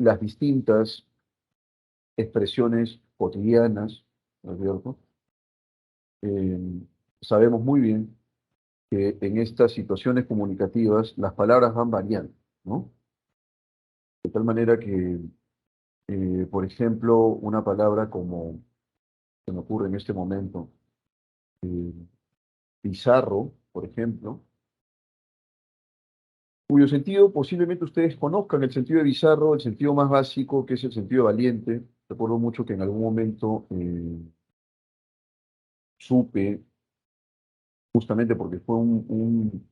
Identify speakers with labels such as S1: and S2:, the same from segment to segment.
S1: las distintas expresiones cotidianas, ¿no es cierto? Sabemos muy bien que en estas situaciones comunicativas las palabras van variando, ¿no? De tal manera que, por ejemplo, una palabra como se me ocurre en este momento, eh, pizarro, por ejemplo, cuyo sentido posiblemente ustedes conozcan, el sentido de bizarro, el sentido más básico, que es el sentido de valiente. Recuerdo mucho que en algún momento supe, justamente porque fue un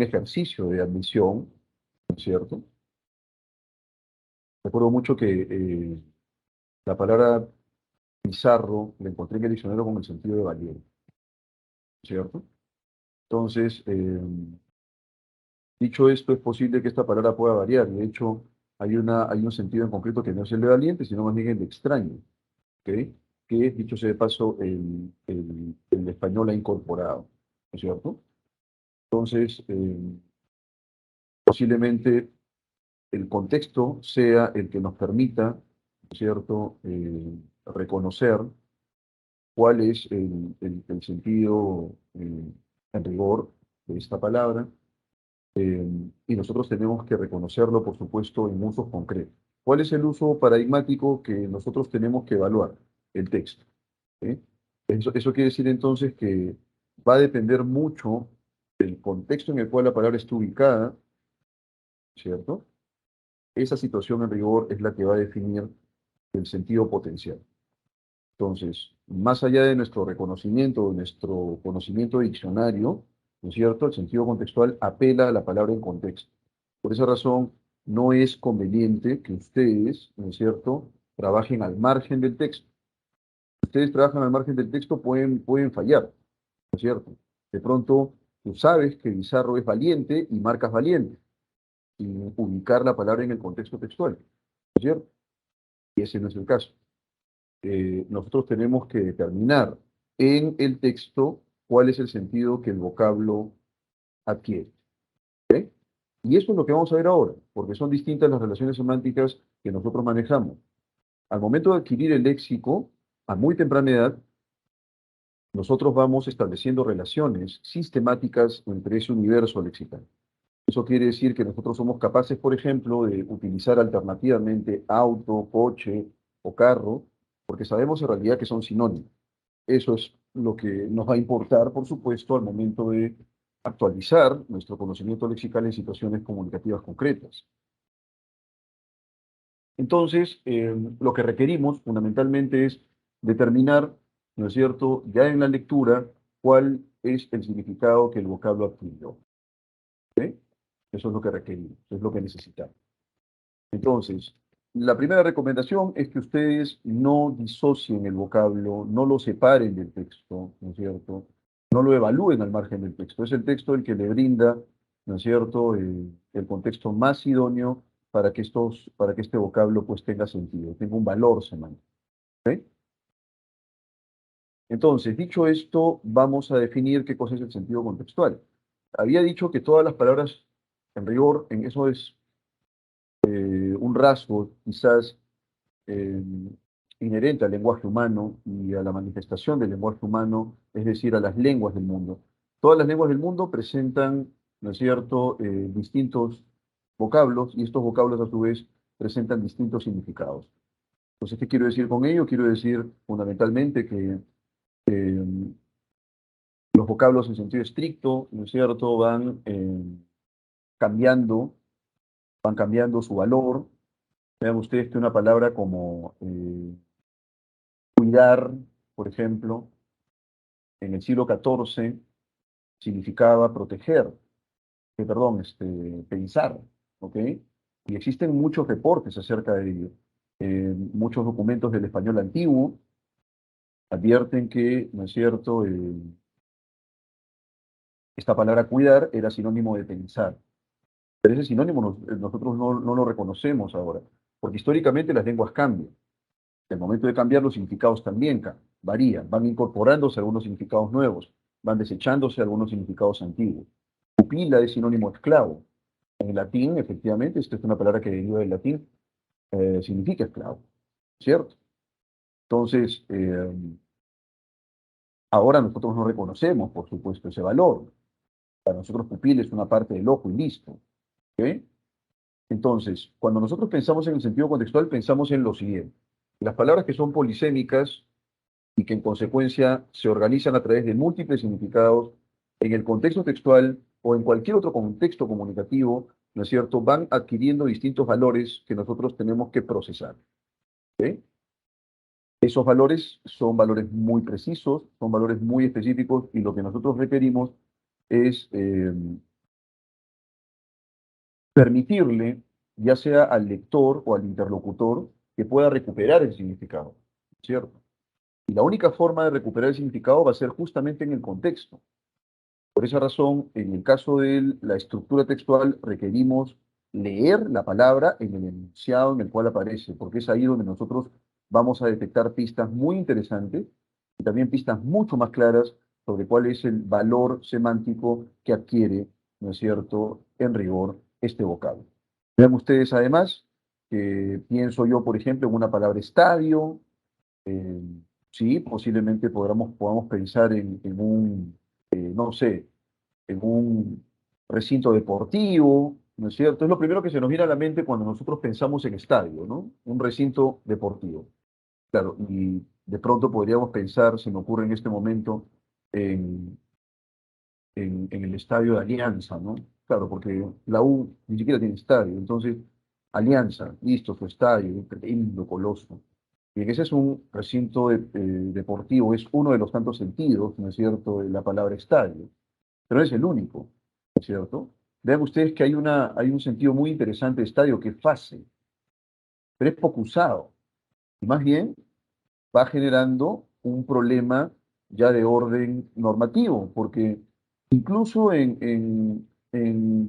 S1: ejercicio de admisión, ¿no es cierto? Recuerdo mucho que la palabra bizarro la encontré en el diccionario con el sentido de valiente, ¿cierto? Entonces, dicho esto, es posible que esta palabra pueda variar. De hecho, hay un sentido en concreto que no es el de valiente, sino más bien el de extraño, ¿ok? Que, dicho sea de paso, el español ha incorporado, ¿no es cierto? Entonces, posiblemente el contexto sea el que nos permita, ¿no es cierto?, reconocer cuál es el sentido en rigor de esta palabra, y nosotros tenemos que reconocerlo, por supuesto, en usos concretos. ¿Cuál es el uso paradigmático que nosotros tenemos que evaluar? El texto. ¿Sí? Eso quiere decir entonces que va a depender mucho del contexto en el cual la palabra esté ubicada, ¿cierto? Esa situación en rigor es la que va a definir el sentido potencial. Entonces, más allá de nuestro reconocimiento, de nuestro conocimiento diccionario, ¿no es cierto? El sentido contextual apela a la palabra en contexto. Por esa razón, no es conveniente que ustedes, ¿no es cierto?, trabajen al margen del texto. Si ustedes trabajan al margen del texto, pueden fallar, ¿no es cierto? De pronto, tú sabes que Bizarro es valiente y marcas valiente, sin ubicar la palabra en el contexto textual, ¿no es cierto? Y ese no es el caso. Nosotros tenemos que determinar en el texto cuál es el sentido que el vocablo adquiere. ¿Ok? Y eso es lo que vamos a ver ahora, porque son distintas las relaciones semánticas que nosotros manejamos. Al momento de adquirir el léxico, a muy temprana edad, nosotros vamos estableciendo relaciones sistemáticas entre ese universo lexical. Eso quiere decir que nosotros somos capaces, por ejemplo, de utilizar alternativamente auto, coche o carro, porque sabemos en realidad que son sinónimos. Eso es lo que nos va a importar, por supuesto, al momento de actualizar nuestro conocimiento lexical en situaciones comunicativas concretas. Entonces, lo que requerimos fundamentalmente es determinar, ¿no es cierto?, ya en la lectura, cuál es el significado que el vocablo adquirió. ¿Ok? Eso es lo que requerimos, eso es lo que necesitamos. Entonces, la primera recomendación es que ustedes no disocien el vocablo, no lo separen del texto, ¿no es cierto? No lo evalúen al margen del texto. Es el texto el que le brinda, ¿no es cierto?, el contexto más idóneo para que este vocablo pues tenga sentido, tenga un valor semántico. ¿Ok? Entonces, dicho esto, vamos a definir qué cosa es el sentido contextual. Había dicho que todas las palabras, en rigor, en eso es un rasgo quizás eh, inherente al lenguaje humano y a la manifestación del lenguaje humano, es decir, a las lenguas del mundo. Todas las lenguas del mundo presentan, ¿no es cierto?, distintos vocablos y estos vocablos a su vez presentan distintos significados. Entonces, ¿qué quiero decir con ello? Quiero decir fundamentalmente que eh, los vocablos en sentido estricto, ¿no es cierto?, cambiando, van cambiando su valor. Vean ustedes que una palabra como cuidar, por ejemplo, en el siglo XIV significaba proteger, perdón, pensar, ¿ok? Y existen muchos reportes acerca de ello. Muchos documentos del español antiguo advierten que, ¿no es cierto?, esta palabra cuidar era sinónimo de pensar. Pero ese sinónimo nosotros no lo reconocemos ahora, porque históricamente las lenguas cambian. En el momento de cambiar, los significados también varían, van incorporándose algunos significados nuevos, van desechándose algunos significados antiguos. Pupila es sinónimo de esclavo. En el latín, efectivamente, esta es una palabra que deriva del latín, significa esclavo, ¿cierto? Entonces, ahora nosotros no reconocemos, por supuesto, ese valor. Para nosotros pupil es una parte del ojo y listo. ¿Ok? Entonces, cuando nosotros pensamos en el sentido contextual, pensamos en lo siguiente. Las palabras que son polisémicas y que en consecuencia se organizan a través de múltiples significados en el contexto textual o en cualquier otro contexto comunicativo, ¿no es cierto?, van adquiriendo distintos valores que nosotros tenemos que procesar. ¿Ok? Esos valores son valores muy precisos, son valores muy específicos y lo que nosotros requerimos es permitirle, ya sea al lector o al interlocutor, que pueda recuperar el significado, ¿cierto? Y la única forma de recuperar el significado va a ser justamente en el contexto. Por esa razón, en el caso de la estructura textual, requerimos leer la palabra en el enunciado en el cual aparece, porque es ahí donde nosotros vamos a detectar pistas muy interesantes y también pistas mucho más claras sobre cuál es el valor semántico que adquiere, ¿no es cierto?, en rigor este vocablo. Vean ustedes además que pienso yo, por ejemplo, en una palabra estadio, eh, sí, posiblemente podamos pensar en un, no sé, en un recinto deportivo, ¿no es cierto? Es lo primero que se nos viene a la mente cuando nosotros pensamos en estadio, ¿no? Un recinto deportivo. Claro, y de pronto podríamos pensar, se me ocurre en este momento, en, en el estadio de Alianza, ¿no? Claro, porque la U ni siquiera tiene estadio, entonces Alianza, listo, su estadio, un tremendo coloso. Y que ese es un recinto deportivo, es uno de los tantos sentidos, ¿no es cierto?, de la palabra estadio, pero no es el único, ¿no es cierto? Vean ustedes que hay un sentido muy interesante de estadio que es fácil, pero es poco usado. Y más bien va generando un problema ya de orden normativo, porque incluso en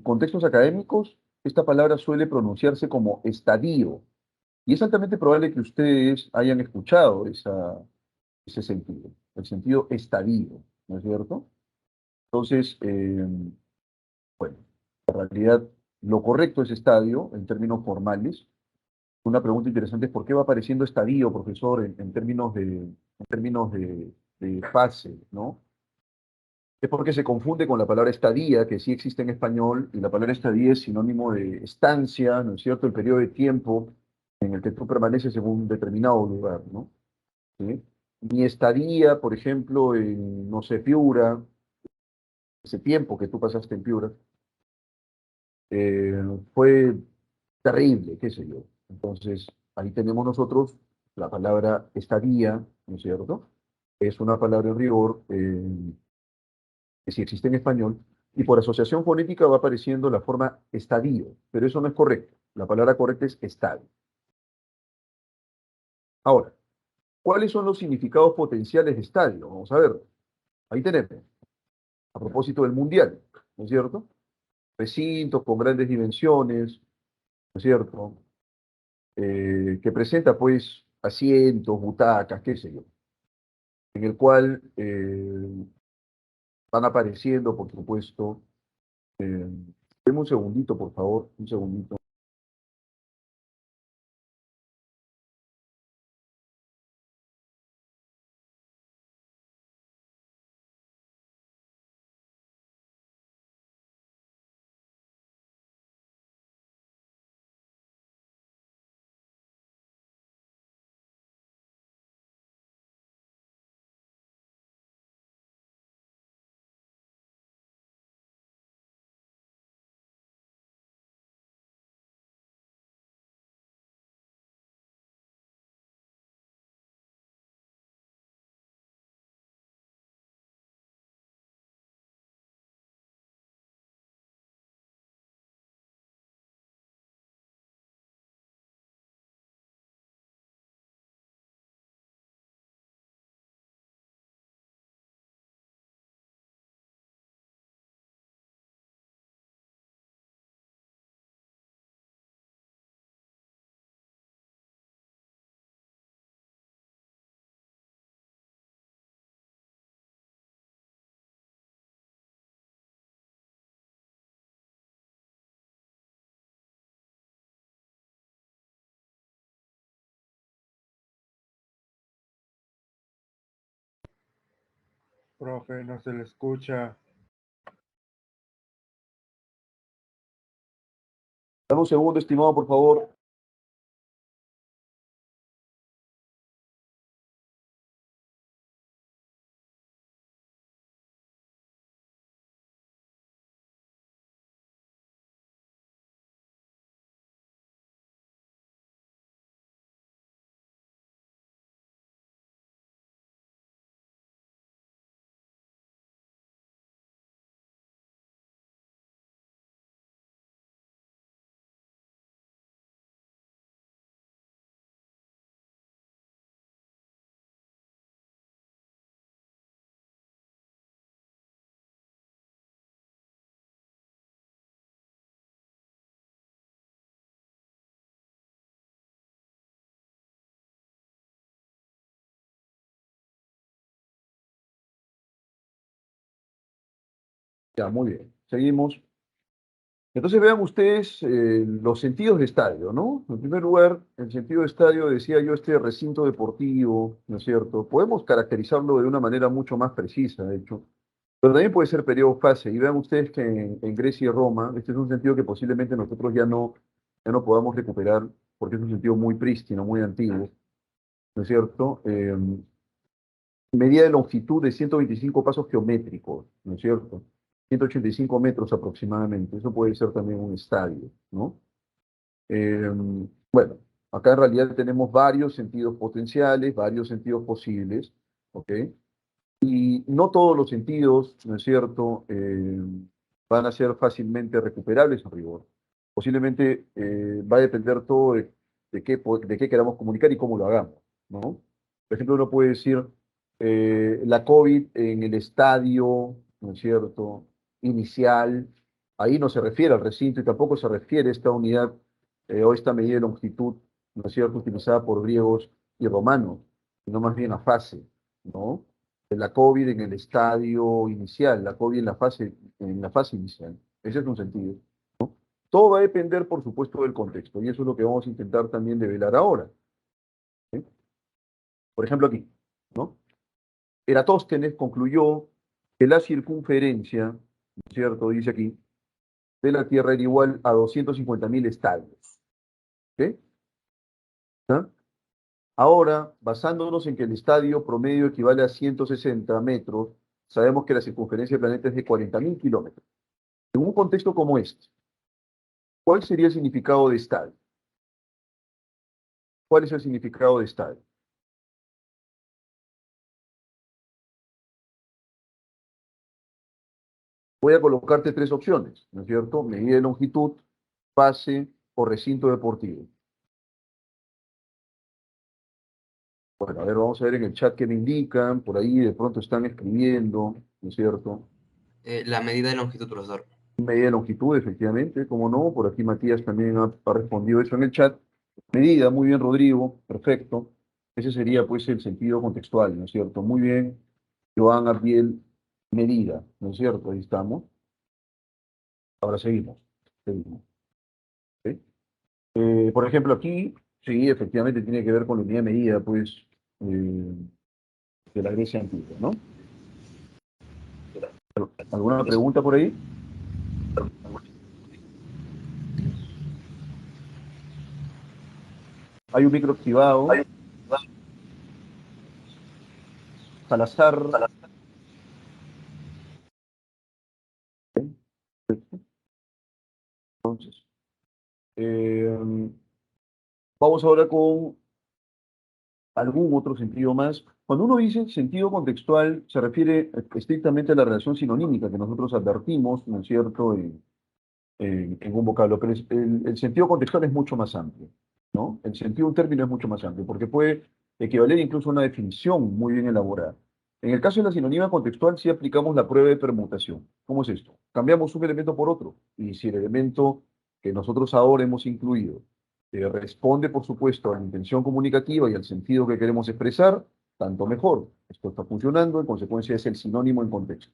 S1: contextos académicos, esta palabra suele pronunciarse como estadio. Y es altamente probable que ustedes hayan escuchado ese sentido, el sentido estadio, ¿no es cierto? Entonces, bueno, en realidad lo correcto es estadio en términos formales. Una pregunta interesante es por qué va apareciendo estadio, profesor, en términos de fase, ¿no? Es porque se confunde con la palabra estadía, que sí existe en español, y la palabra estadía es sinónimo de estancia, ¿no es cierto? El periodo de tiempo en el que tú permaneces en un determinado lugar, ¿no? ¿Sí? Mi estadía, por ejemplo, en, no sé, Piura, ese tiempo que tú pasaste en Piura, fue terrible, qué sé yo. Entonces, ahí tenemos nosotros la palabra estadía, ¿no es cierto? Es una palabra en rigor que sí existe en español, y por asociación fonética va apareciendo la forma estadio, pero eso no es correcto. La palabra correcta es estadio. Ahora, ¿cuáles son los significados potenciales de estadio? Vamos a ver. Ahí tenemos, a propósito del Mundial, ¿no es cierto? Recintos con grandes dimensiones, ¿no es cierto? Que presenta pues asientos, butacas, qué sé yo, en el cual van apareciendo, por supuesto, eh, deme un segundito, por favor, un segundito.
S2: Profe, no se le escucha.
S1: Dame un segundo, estimado, por favor. Ya, muy bien. Seguimos. Entonces vean ustedes los sentidos de estadio, ¿no? En primer lugar, el sentido de estadio, decía yo, este recinto deportivo, ¿no es cierto? Podemos caracterizarlo de una manera mucho más precisa, de hecho, pero también puede ser periodo fase. Y vean ustedes que en Grecia y Roma, este es un sentido que posiblemente nosotros ya no podamos recuperar, porque es un sentido muy prístino, muy antiguo, ¿no es cierto? Medida de longitud de 125 pasos geométricos, ¿no es cierto? 185 metros aproximadamente. Eso puede ser también un estadio, ¿no? Eh, bueno, acá en realidad tenemos varios sentidos potenciales, varios sentidos posibles, ¿ok? Y no todos los sentidos, ¿no es cierto?, van a ser fácilmente recuperables en rigor. Posiblemente va a depender todo de qué queramos comunicar y cómo lo hagamos, ¿no? Por ejemplo, uno puede decir la COVID en el estadio, ¿no es cierto?, inicial, ahí no se refiere al recinto y tampoco se refiere a esta unidad o esta medida de longitud, ¿no es cierto?, utilizada por griegos y romanos, sino más bien a fase, ¿no? De la COVID en el estadio inicial, la COVID en la fase inicial. Ese es un sentido. Todo va a depender, por supuesto, del contexto, y eso es lo que vamos a intentar también develar ahora. ¿Sí? Por ejemplo, aquí, ¿no? Eratóstenes concluyó que la circunferencia, ¿no es cierto? Dice aquí, de la Tierra era igual a 250.000 estadios. ¿Ok? ¿Ah? Ahora, basándonos en que el estadio promedio equivale a 160 metros, sabemos que la circunferencia del planeta es de 40.000 kilómetros. En un contexto como este, ¿cuál sería el significado de estadio? ¿Cuál es el significado de estadio? Voy a colocarte tres opciones, ¿no es cierto? Medida de longitud, fase o recinto deportivo. Bueno, a ver, vamos a ver en el chat qué me indican. Por ahí de pronto están escribiendo, ¿no es cierto?
S3: La medida de longitud, profesor.
S1: Medida de longitud, efectivamente, como no. Por aquí Matías también ha respondido eso en el chat. Medida, muy bien, Rodrigo, perfecto. Ese sería pues el sentido contextual, ¿no es cierto? Muy bien, Joan Abdiel, medida, ¿no es cierto? Ahí estamos. Ahora seguimos. Seguimos. ¿Sí? Por ejemplo, aquí, sí, efectivamente tiene que ver con la unidad de medida, pues, de la Grecia antigua, ¿no? ¿Alguna pregunta por ahí? Hay un micro activado. Salazar. Entonces, eh, vamos ahora con algún otro sentido más. Cuando uno dice sentido contextual, se refiere estrictamente a la relación sinonímica que nosotros advertimos, ¿no es cierto?, en un vocablo, pero el sentido contextual es mucho más amplio, ¿no? El sentido de un término es mucho más amplio, porque puede equivaler incluso a una definición muy bien elaborada. En el caso de la sinonimia contextual, sí aplicamos la prueba de permutación. ¿Cómo es esto? Cambiamos un elemento por otro, y si el elemento que nosotros ahora hemos incluido responde, por supuesto, a la intención comunicativa y al sentido que queremos expresar, tanto mejor. Esto está funcionando, en consecuencia es el sinónimo en contexto.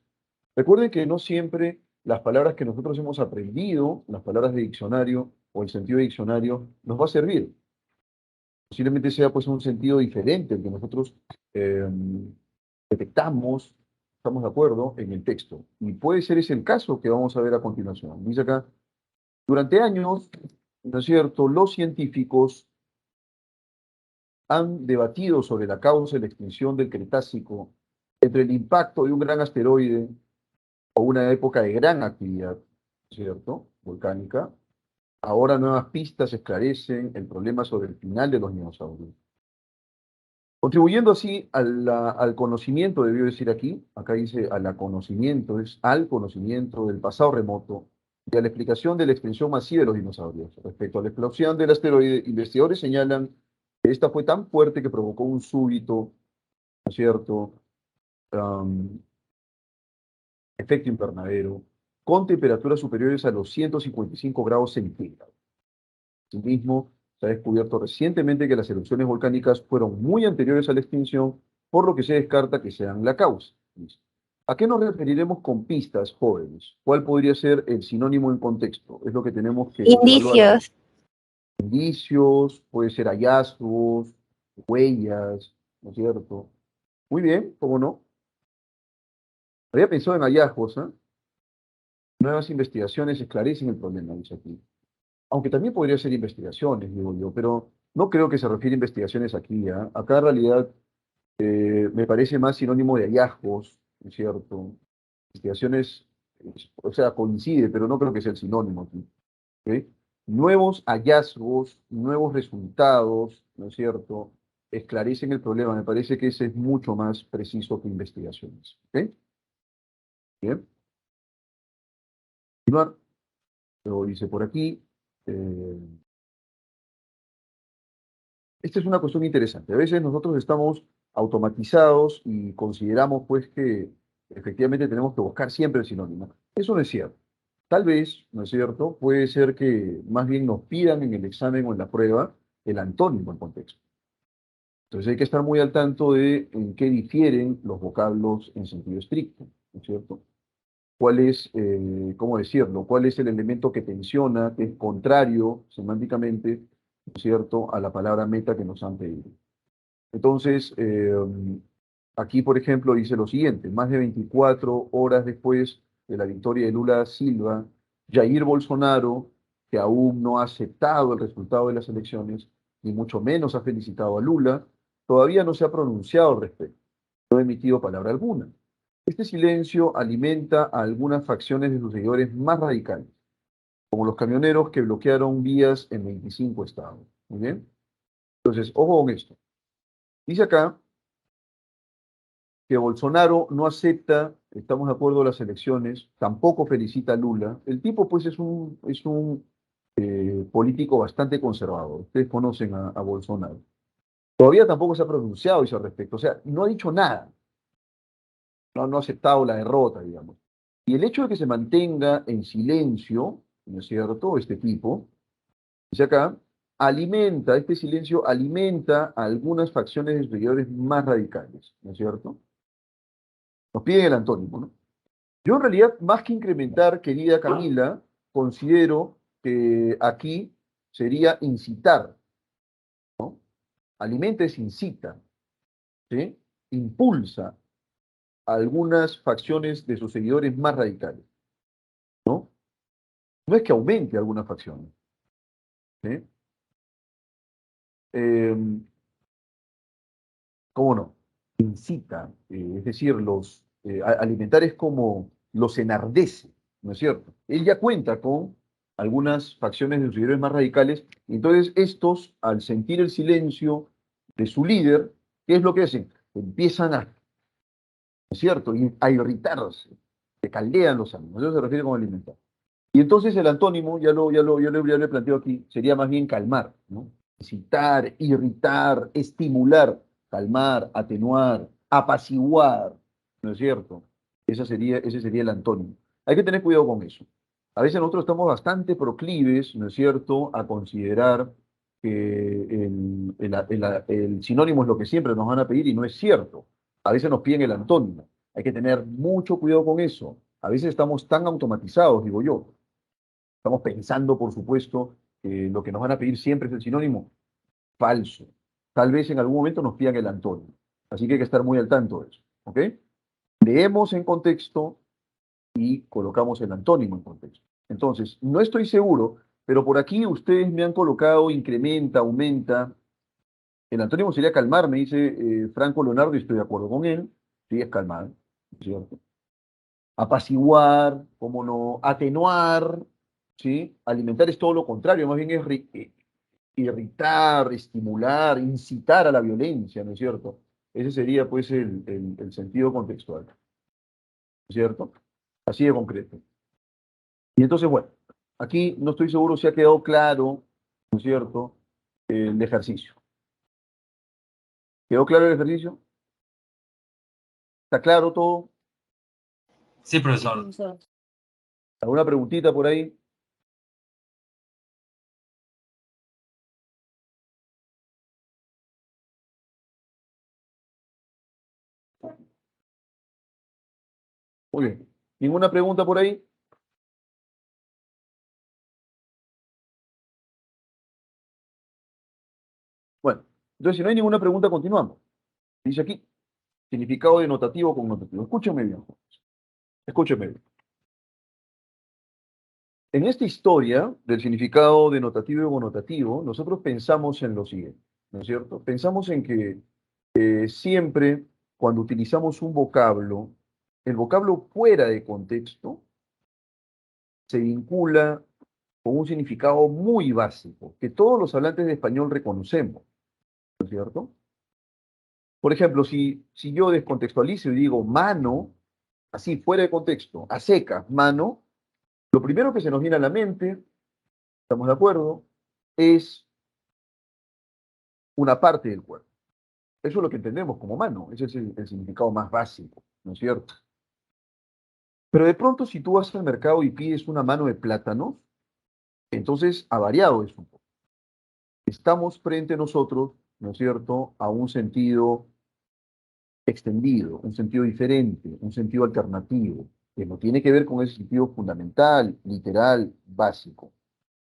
S1: Recuerden que no siempre las palabras que nosotros hemos aprendido, las palabras de diccionario o el sentido de diccionario, nos va a servir. Posiblemente sea pues un sentido diferente el que nosotros eh, detectamos estamos de acuerdo en el texto. Y puede ser ese el caso que vamos a ver a continuación. Dice acá, durante años, ¿no es cierto?, los científicos han debatido sobre la causa de la extinción del Cretácico entre el impacto de un gran asteroide o una época de gran actividad, ¿cierto?, volcánica. Ahora nuevas pistas esclarecen el problema sobre el final de los dinosaurios. Contribuyendo así al conocimiento, debió decir aquí, acá dice al conocimiento, es al conocimiento del pasado remoto y a la explicación de la extinción masiva de los dinosaurios. Respecto a la explosión del asteroide, investigadores señalan que esta fue tan fuerte que provocó un súbito, ¿no es cierto?, um, efecto invernadero, con temperaturas superiores a los 155 grados centígrados. Asimismo, se ha descubierto recientemente que las erupciones volcánicas fueron muy anteriores a la extinción, por lo que se descarta que sean la causa. ¿A qué nos referiremos con pistas, jóvenes? ¿Cuál podría ser el sinónimo en contexto? Es lo que tenemos que evaluar.
S4: Indicios.
S1: Indicios, puede ser hallazgos, huellas, ¿no es cierto? Muy bien, ¿cómo no? Había pensado en hallazgos, ¿eh? Nuevas investigaciones esclarecen el problema, dice aquí. Aunque también podría ser investigaciones, digo yo, pero no creo que se refiere a investigaciones aquí, ¿ah? Acá en realidad me parece más sinónimo de hallazgos, ¿no es cierto? Investigaciones, o sea, coincide, pero no creo que sea el sinónimo aquí, ¿ok? Nuevos hallazgos, nuevos resultados, ¿no es cierto? Esclarecen el problema. Me parece que ese es mucho más preciso que investigaciones, ¿ok? Bien. Continuar. Luego dice por aquí. Esta es una cuestión interesante. A veces nosotros estamos automatizados y consideramos pues que efectivamente tenemos que buscar siempre el sinónimo. Eso no es cierto. Tal vez, ¿no es cierto? Puede ser que más bien nos pidan en el examen o en la prueba el antónimo en contexto. Entonces hay que estar muy al tanto de en qué difieren los vocablos en sentido estricto, ¿no es cierto? ¿Cuál es, cómo decirlo? ¿Cuál es el elemento que tensiona, que es contrario semánticamente, ¿no es cierto?, a la palabra meta que nos han pedido? Entonces, aquí, por ejemplo, dice lo siguiente: más de 24 horas después de la victoria de Lula da Silva, Jair Bolsonaro, que aún no ha aceptado el resultado de las elecciones, ni mucho menos ha felicitado a Lula, todavía no se ha pronunciado al respecto, no ha emitido palabra alguna. Este silencio alimenta a algunas facciones de sus seguidores más radicales, como los camioneros que bloquearon vías en 25 estados. ¿Muy bien? Entonces, ojo con esto. Dice acá que Bolsonaro no acepta, estamos de acuerdo, las elecciones, tampoco felicita a Lula. El tipo, pues, es un político bastante conservador. Ustedes conocen a Bolsonaro. Todavía tampoco se ha pronunciado eso al respecto. O sea, no ha dicho nada. No ha aceptado la derrota, digamos. Y el hecho de que se mantenga en silencio, ¿no es cierto?, este tipo, dice acá, este silencio alimenta a algunas facciones de sus seguidores más radicales, ¿no es cierto? Nos piden el antónimo, ¿no? Yo en realidad, más que incrementar, querida Camila, considero que aquí sería incitar, ¿no? Alimenta es incita, ¿sí? Impulsa a algunas facciones de sus seguidores más radicales, ¿no? No es que aumente algunas facciones, ¿sí? Eh, ¿Cómo no? Incita, es decir, alimentar es como los enardece, ¿no es cierto? Él ya cuenta con algunas facciones de sus seguidores más radicales, y entonces estos, al sentir el silencio de su líder, ¿qué es lo que hacen? Empiezan a, ¿no es cierto?, a irritarse, se caldean los ánimos, eso se refiere con alimentar. Y entonces el antónimo, ya lo he planteado aquí, sería más bien calmar, ¿no? Incitar, irritar, estimular, calmar, atenuar, apaciguar, ¿no es cierto? Ese sería el antónimo. Hay que tener cuidado con eso. A veces nosotros estamos bastante proclives, ¿no es cierto?, a considerar que el sinónimo es lo que siempre nos van a pedir y no es cierto. A veces nos piden el antónimo. Hay que tener mucho cuidado con eso. A veces estamos tan automatizados, digo yo. Estamos pensando, por supuesto, que lo que nos van a pedir siempre es el sinónimo. Falso. Tal vez en algún momento nos pidan el antónimo. Así que hay que estar muy al tanto de eso. ¿Ok? leemos en contexto y colocamos el antónimo en contexto. Entonces, no estoy seguro, pero por aquí ustedes me han colocado incrementa, aumenta. El antónimo sería calmar, me dice Franco Leonardo, y estoy de acuerdo con él. Sí, es calmar, ¿cierto? Apaciguar, cómo no, atenuar, ¿sí? Alimentar es todo lo contrario, más bien es irritar, estimular, incitar a la violencia, ¿no es cierto? Ese sería pues el sentido contextual, ¿no es cierto? Así de concreto. Y entonces, bueno, aquí no estoy seguro si ha quedado claro, ¿no es cierto?, el ejercicio. ¿Quedó claro el ejercicio? ¿Está claro todo?
S3: Sí, profesor.
S1: ¿Alguna preguntita por ahí? Muy bien. ¿Ninguna pregunta por ahí? Bueno, entonces si no hay ninguna pregunta, continuamos. Dice aquí, significado denotativo connotativo. Escúcheme bien, escúcheme bien. En esta historia del significado denotativo y connotativo, nosotros pensamos en lo siguiente, ¿no es cierto? Pensamos en que siempre cuando utilizamos un vocablo, el vocablo fuera de contexto se vincula con un significado muy básico, que todos los hablantes de español reconocemos, ¿no es cierto? Por ejemplo, si yo descontextualizo y digo mano, así fuera de contexto, a secas, mano, lo primero que se nos viene a la mente, ¿estamos de acuerdo?, es una parte del cuerpo. Eso es lo que entendemos como mano, ese es el significado más básico, ¿no es cierto? Pero de pronto, si tú vas al mercado y pides una mano de plátanos, entonces ha variado eso un poco. Estamos frente a nosotros, ¿no es cierto?, a un sentido extendido, un sentido diferente, un sentido alternativo, que no tiene que ver con ese sentido fundamental, literal, básico.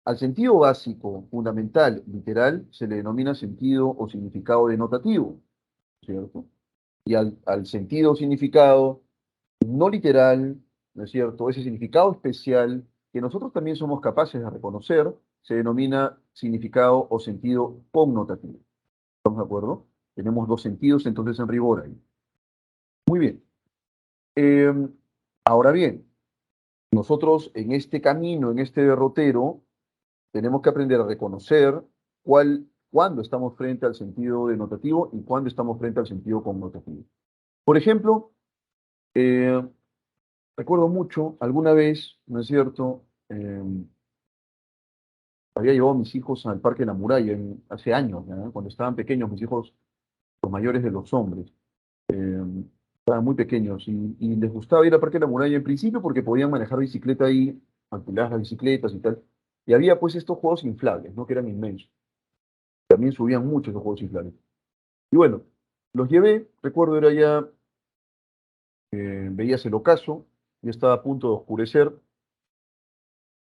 S1: Al sentido básico, fundamental, literal, se le denomina sentido o significado denotativo, ¿cierto? Y al sentido o significado no literal, ¿no es cierto? Ese significado especial que nosotros también somos capaces de reconocer, se denomina significado o sentido connotativo. ¿Estamos de acuerdo? Tenemos dos sentidos entonces en rigor ahí. Muy bien. Eh, Ahora bien, nosotros en este camino, en este derrotero, tenemos que aprender a reconocer cuándo estamos frente al sentido denotativo y cuándo estamos frente al sentido connotativo. Por ejemplo, eh, recuerdo mucho, alguna vez, ¿no es cierto? Había llevado a mis hijos al Parque de la Muralla hace años, ¿no? Cuando estaban pequeños, mis hijos, los mayores de los hombres. eh, Estaban muy pequeños y les gustaba ir al Parque de la Muralla en principio porque podían manejar bicicleta ahí, alquilar las bicicletas y tal. Y había pues estos juegos inflables, ¿no? Que eran inmensos. También subían mucho esos juegos inflables. Y bueno, los llevé, recuerdo era ya, veías el ocaso, ya estaba a punto de oscurecer,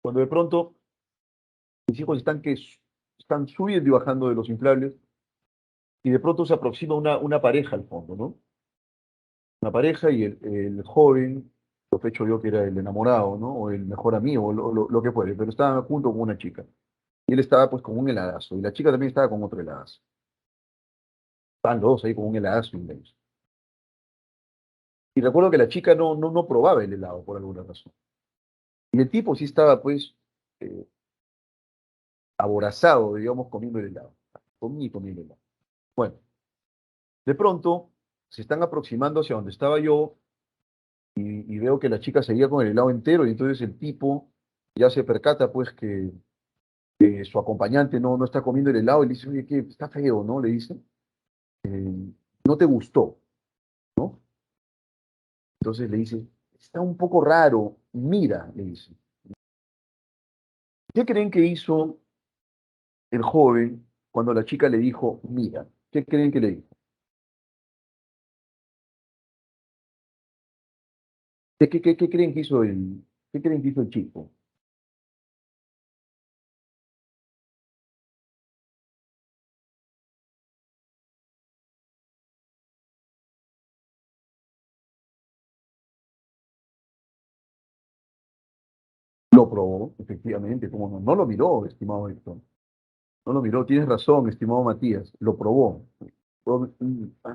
S1: cuando de pronto mis hijos están subiendo y bajando de los inflables, y de pronto se aproxima una pareja al fondo, ¿no? Una pareja y el joven, sospecho yo que era el enamorado, ¿no? O el mejor amigo, o lo que fuere, pero estaban junto con una chica. Y él estaba pues con un heladazo, y la chica también estaba con otro heladazo. Estaban los dos ahí con un heladazo inmenso. Y recuerdo que la chica no probaba el helado por alguna razón. Y el tipo sí estaba pues eh, aborazado, digamos, comiendo el helado. Comiendo el helado. Bueno, de pronto se están aproximando hacia donde estaba yo y veo que la chica seguía con el helado entero y entonces el tipo ya se percata pues que su acompañante no está comiendo el helado y le dice, oye, que está feo, ¿no? Le dice, no te gustó, ¿no? Entonces le dice, está un poco raro, mira, le dice. ¿Qué creen que hizo el joven cuando la chica le dijo, mira? ¿Qué creen que le dijo? ¿Qué creen que hizo qué creen que hizo el chico? Lo probó, efectivamente, como no, no lo miró, estimado Héctor. No lo miró, tienes razón, estimado Matías, lo probó.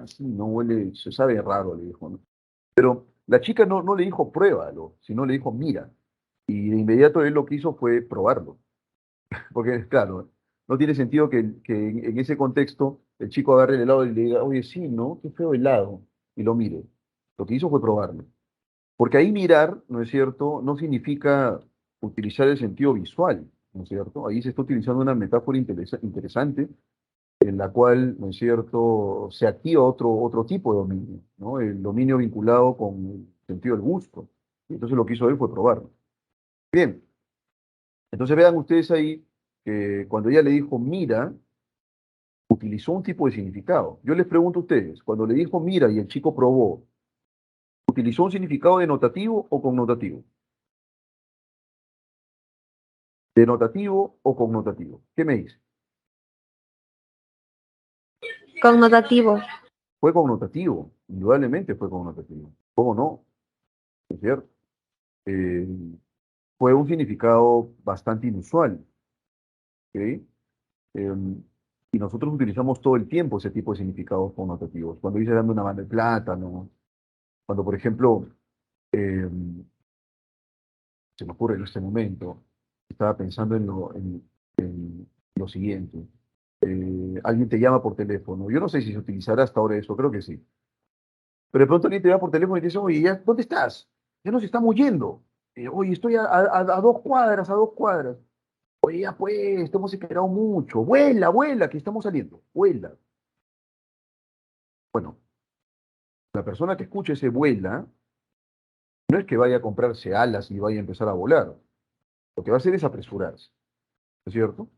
S1: Sí, no huele, se sabe raro, le dijo, ¿no? Pero la chica no le dijo pruébalo, sino le dijo mira. Y de inmediato él lo que hizo fue probarlo. Porque, claro, no tiene sentido que en ese contexto el chico agarre el helado y le diga, oye, sí, ¿no? Qué feo helado. Y lo mire. Lo que hizo fue probarlo. Porque ahí mirar, ¿no es cierto?, no significa utilizar el sentido visual, ¿no es cierto? Ahí se está utilizando una metáfora interesante en la cual, ¿no es cierto?, se activa otro tipo de dominio, ¿no? El dominio vinculado con el sentido del gusto. Y entonces lo que hizo él fue probarlo. Bien, entonces vean ustedes ahí que cuando ella le dijo mira, utilizó un tipo de significado. Yo les pregunto a ustedes, cuando le dijo mira y el chico probó, ¿utilizó un significado denotativo o connotativo? ¿Denotativo o connotativo? ¿Qué me dice?
S4: Connotativo.
S1: Fue connotativo, indudablemente fue connotativo. ¿Cómo no? ¿Es cierto? Eh, Fue un significado bastante inusual, ¿ok? Y nosotros utilizamos todo el tiempo ese tipo de significados connotativos. Cuando dice dando una mano de plátano, cuando, por ejemplo, eh, se me ocurre en este momento, estaba pensando en lo siguiente. Alguien te llama por teléfono. Yo no sé si se utilizará hasta ahora eso, creo que sí. Pero de pronto alguien te llama por teléfono y te dice, oye, ¿ya, dónde estás? Ya nos estamos yendo. Oye, estoy a 2 cuadras, a 2 cuadras. Oye, ya pues, te hemos esperado mucho. Vuela, vuela, que estamos saliendo. Vuela. Bueno, la persona que escuche ese vuela, no es que vaya a comprarse alas y vaya a empezar a volar. Lo que va a hacer es apresurarse. ¿No es cierto?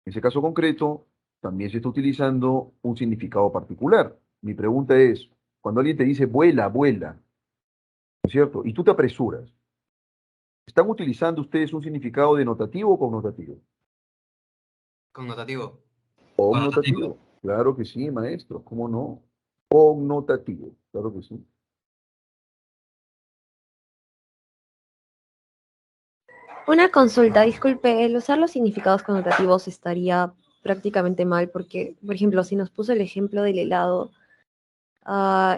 S1: En ese caso concreto, también se está utilizando un significado particular. Mi pregunta es, cuando alguien te dice vuela, vuela, ¿no es cierto? Y tú te apresuras, ¿están utilizando ustedes un significado denotativo o connotativo?
S5: Connotativo.
S3: Connotativo.
S1: Connotativo. Claro que sí, maestro, ¿cómo no? Connotativo, claro que sí.
S4: Una consulta, disculpe, el usar los significados connotativos estaría prácticamente mal porque, por ejemplo, si nos puso el ejemplo del helado,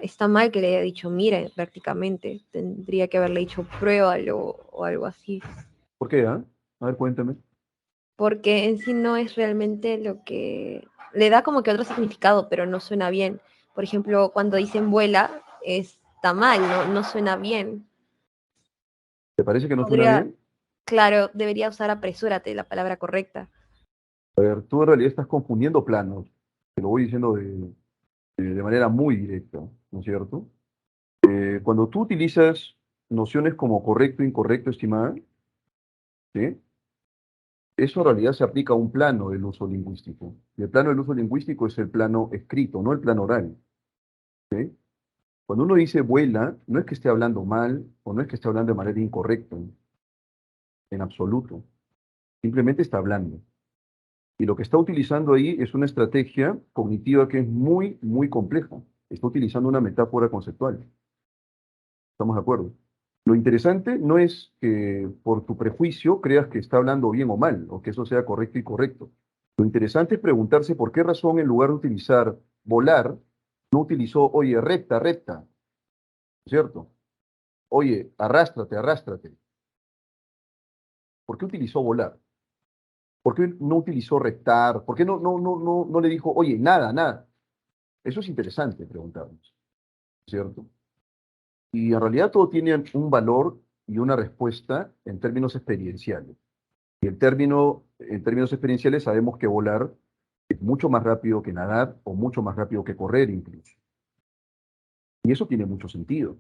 S4: está mal que le haya dicho mire prácticamente, tendría que haberle dicho pruébalo o algo así,
S1: ¿Por qué, ah? A ver, cuéntame.
S4: porque en sí no es realmente lo que le da como que otro significado, pero no suena bien. Por ejemplo, cuando dicen vuela, está mal, no suena bien.
S1: ¿Te parece que no suena
S4: Podría,
S1: bien?
S4: claro, debería usar apresúrate, la palabra correcta.
S1: A ver, tú en realidad estás confundiendo planos. Te lo voy diciendo de manera muy directa, ¿no es cierto? Cuando tú utilizas nociones como correcto e incorrecto, estimada, ¿sí? Eso en realidad se aplica a un plano del uso lingüístico. Y el plano del uso lingüístico es el plano escrito, no el plano oral, ¿sí? Cuando uno dice vuela, no es que esté hablando mal o no es que esté hablando de manera incorrecta, en absoluto. Simplemente está hablando. Y lo que está utilizando ahí es una estrategia cognitiva que es muy, muy compleja. Está utilizando una metáfora conceptual. ¿Estamos de acuerdo? Lo interesante no es que por tu prejuicio creas que está hablando bien o mal, o que eso sea correcto y correcto. Lo interesante es preguntarse por qué razón en lugar de utilizar volar, no utilizó, oye, recta, recta, ¿cierto? Oye, arrástrate, arrástrate. ¿Por qué utilizó volar? ¿Por qué no utilizó rectar? ¿Por qué no le dijo, oye, nada, nada? Eso es interesante preguntarnos, ¿cierto? Y en realidad todo tiene un valor y una respuesta en términos experienciales. Y en términos experienciales sabemos que volar es mucho más rápido que nadar o mucho más rápido que correr incluso. Y eso tiene mucho sentido.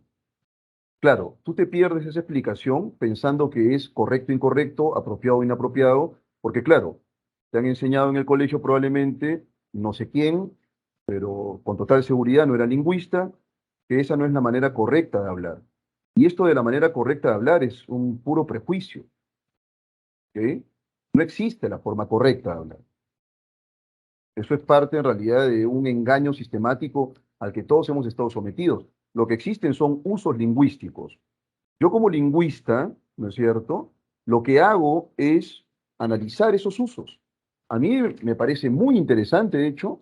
S1: Claro, tú te pierdes esa explicación pensando que es correcto, incorrecto, apropiado, inapropiado, porque claro, te han enseñado en el colegio probablemente, no sé quién, pero con total seguridad no era lingüista, que esa no es la manera correcta de hablar. Y esto de la manera correcta de hablar es un puro prejuicio, ¿ok? No existe la forma correcta de hablar. Eso es parte en realidad de un engaño sistemático al que todos hemos estado sometidos. Lo que existen son usos lingüísticos. Yo como lingüista, ¿no es cierto? lo que hago es analizar esos usos. A mí me parece muy interesante, de hecho,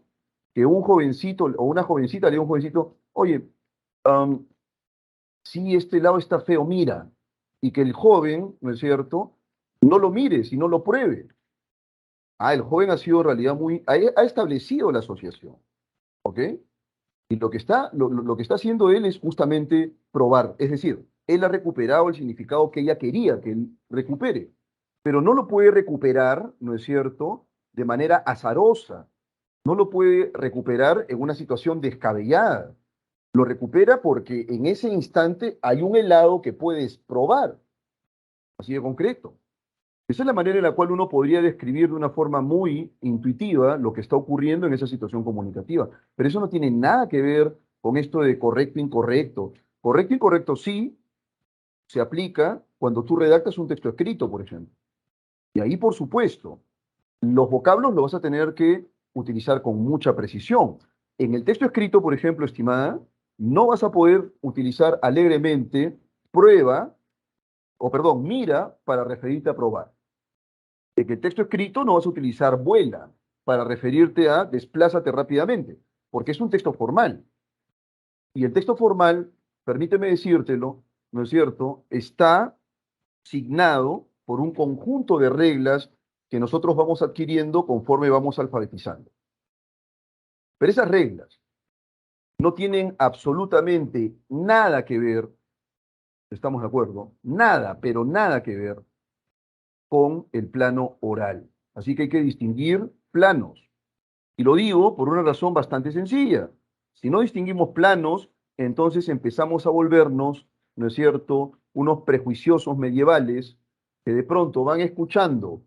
S1: que un jovencito o una jovencita le diga a un jovencito, oye, si este helado está feo, mira, y que el joven, ¿no es cierto?, no lo mire, sino lo pruebe. El joven ha sido en realidad ha establecido la asociación, ¿ok? Y lo que está haciendo él es justamente probar, es decir, él ha recuperado el significado que ella quería que él recupere, pero no lo puede recuperar, ¿no es cierto?, de manera azarosa, no lo puede recuperar en una situación descabellada, lo recupera porque en ese instante hay un helado que puedes probar, así de concreto. Esa es la manera en la cual uno podría describir de una forma muy intuitiva lo que está ocurriendo en esa situación comunicativa. Pero eso no tiene nada que ver con esto de correcto, incorrecto. Correcto, incorrecto sí se aplica cuando tú redactas un texto escrito, por ejemplo. Y ahí, por supuesto, los vocablos los vas a tener que utilizar con mucha precisión. En el texto escrito, por ejemplo, estimada, no vas a poder utilizar alegremente prueba, o perdón, mira para referirte a probar. En el texto escrito no vas a utilizar vuela para referirte a desplázate rápidamente, porque es un texto formal. Y el texto formal, permíteme decírtelo, ¿no es cierto?, está signado por un conjunto de reglas que nosotros vamos adquiriendo conforme vamos alfabetizando. Pero esas reglas no tienen absolutamente nada que ver, estamos de acuerdo, nada, pero nada que ver con el plano oral. Así que hay que distinguir planos. Y lo digo por una razón bastante sencilla. Si no distinguimos planos, entonces empezamos a volvernos, ¿no es cierto?, unos prejuiciosos medievales que de pronto van escuchando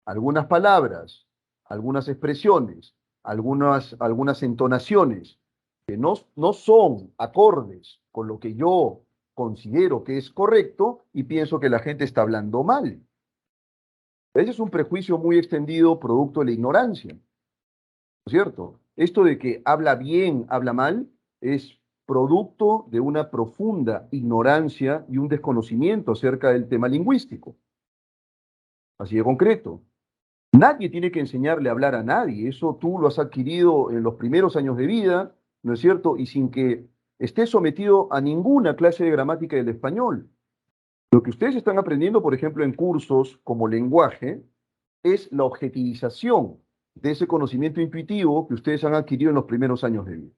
S1: algunas palabras, algunas expresiones, algunas entonaciones que no son acordes con lo que yo considero que es correcto y pienso que la gente está hablando mal. Ese es un prejuicio muy extendido producto de la ignorancia, ¿no es cierto? Esto de que habla bien, habla mal, es producto de una profunda ignorancia y un desconocimiento acerca del tema lingüístico. Así de concreto. Nadie tiene que enseñarle a hablar a nadie, eso tú lo has adquirido en los primeros años de vida, ¿no es cierto? Y sin que estés sometido a ninguna clase de gramática del español. Lo que ustedes están aprendiendo, por ejemplo, en cursos como lenguaje, es la objetivización de ese conocimiento intuitivo que ustedes han adquirido en los primeros años de vida.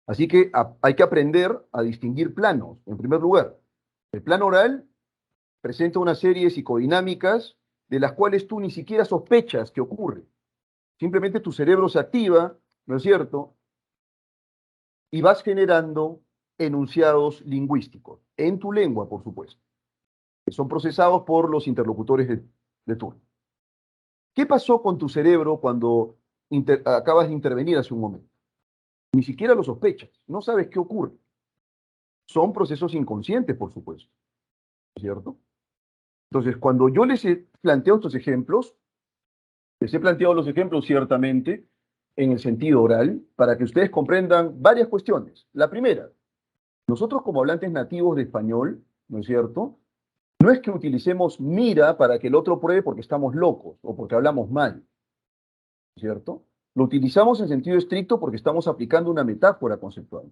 S1: Así que hay que aprender a distinguir planos. En primer lugar, el plano oral presenta una serie de psicodinámicas de las cuales tú ni siquiera sospechas que ocurre. Simplemente tu cerebro se activa, ¿no es cierto? Y vas generando enunciados lingüísticos, en tu lengua, por supuesto, que son procesados por los interlocutores de turno. ¿Qué pasó con tu cerebro cuando acabas de intervenir hace un momento? Ni siquiera lo sospechas, no sabes qué ocurre. Son procesos inconscientes, por supuesto, ¿cierto? Entonces, cuando yo les he planteado estos ejemplos, les he planteado los ejemplos ciertamente en el sentido oral para que ustedes comprendan varias cuestiones. La primera, nosotros como hablantes nativos de español, ¿no es cierto?, no es que utilicemos mira para que el otro pruebe porque estamos locos o porque hablamos mal, ¿cierto? Lo utilizamos en sentido estricto porque estamos aplicando una metáfora conceptual.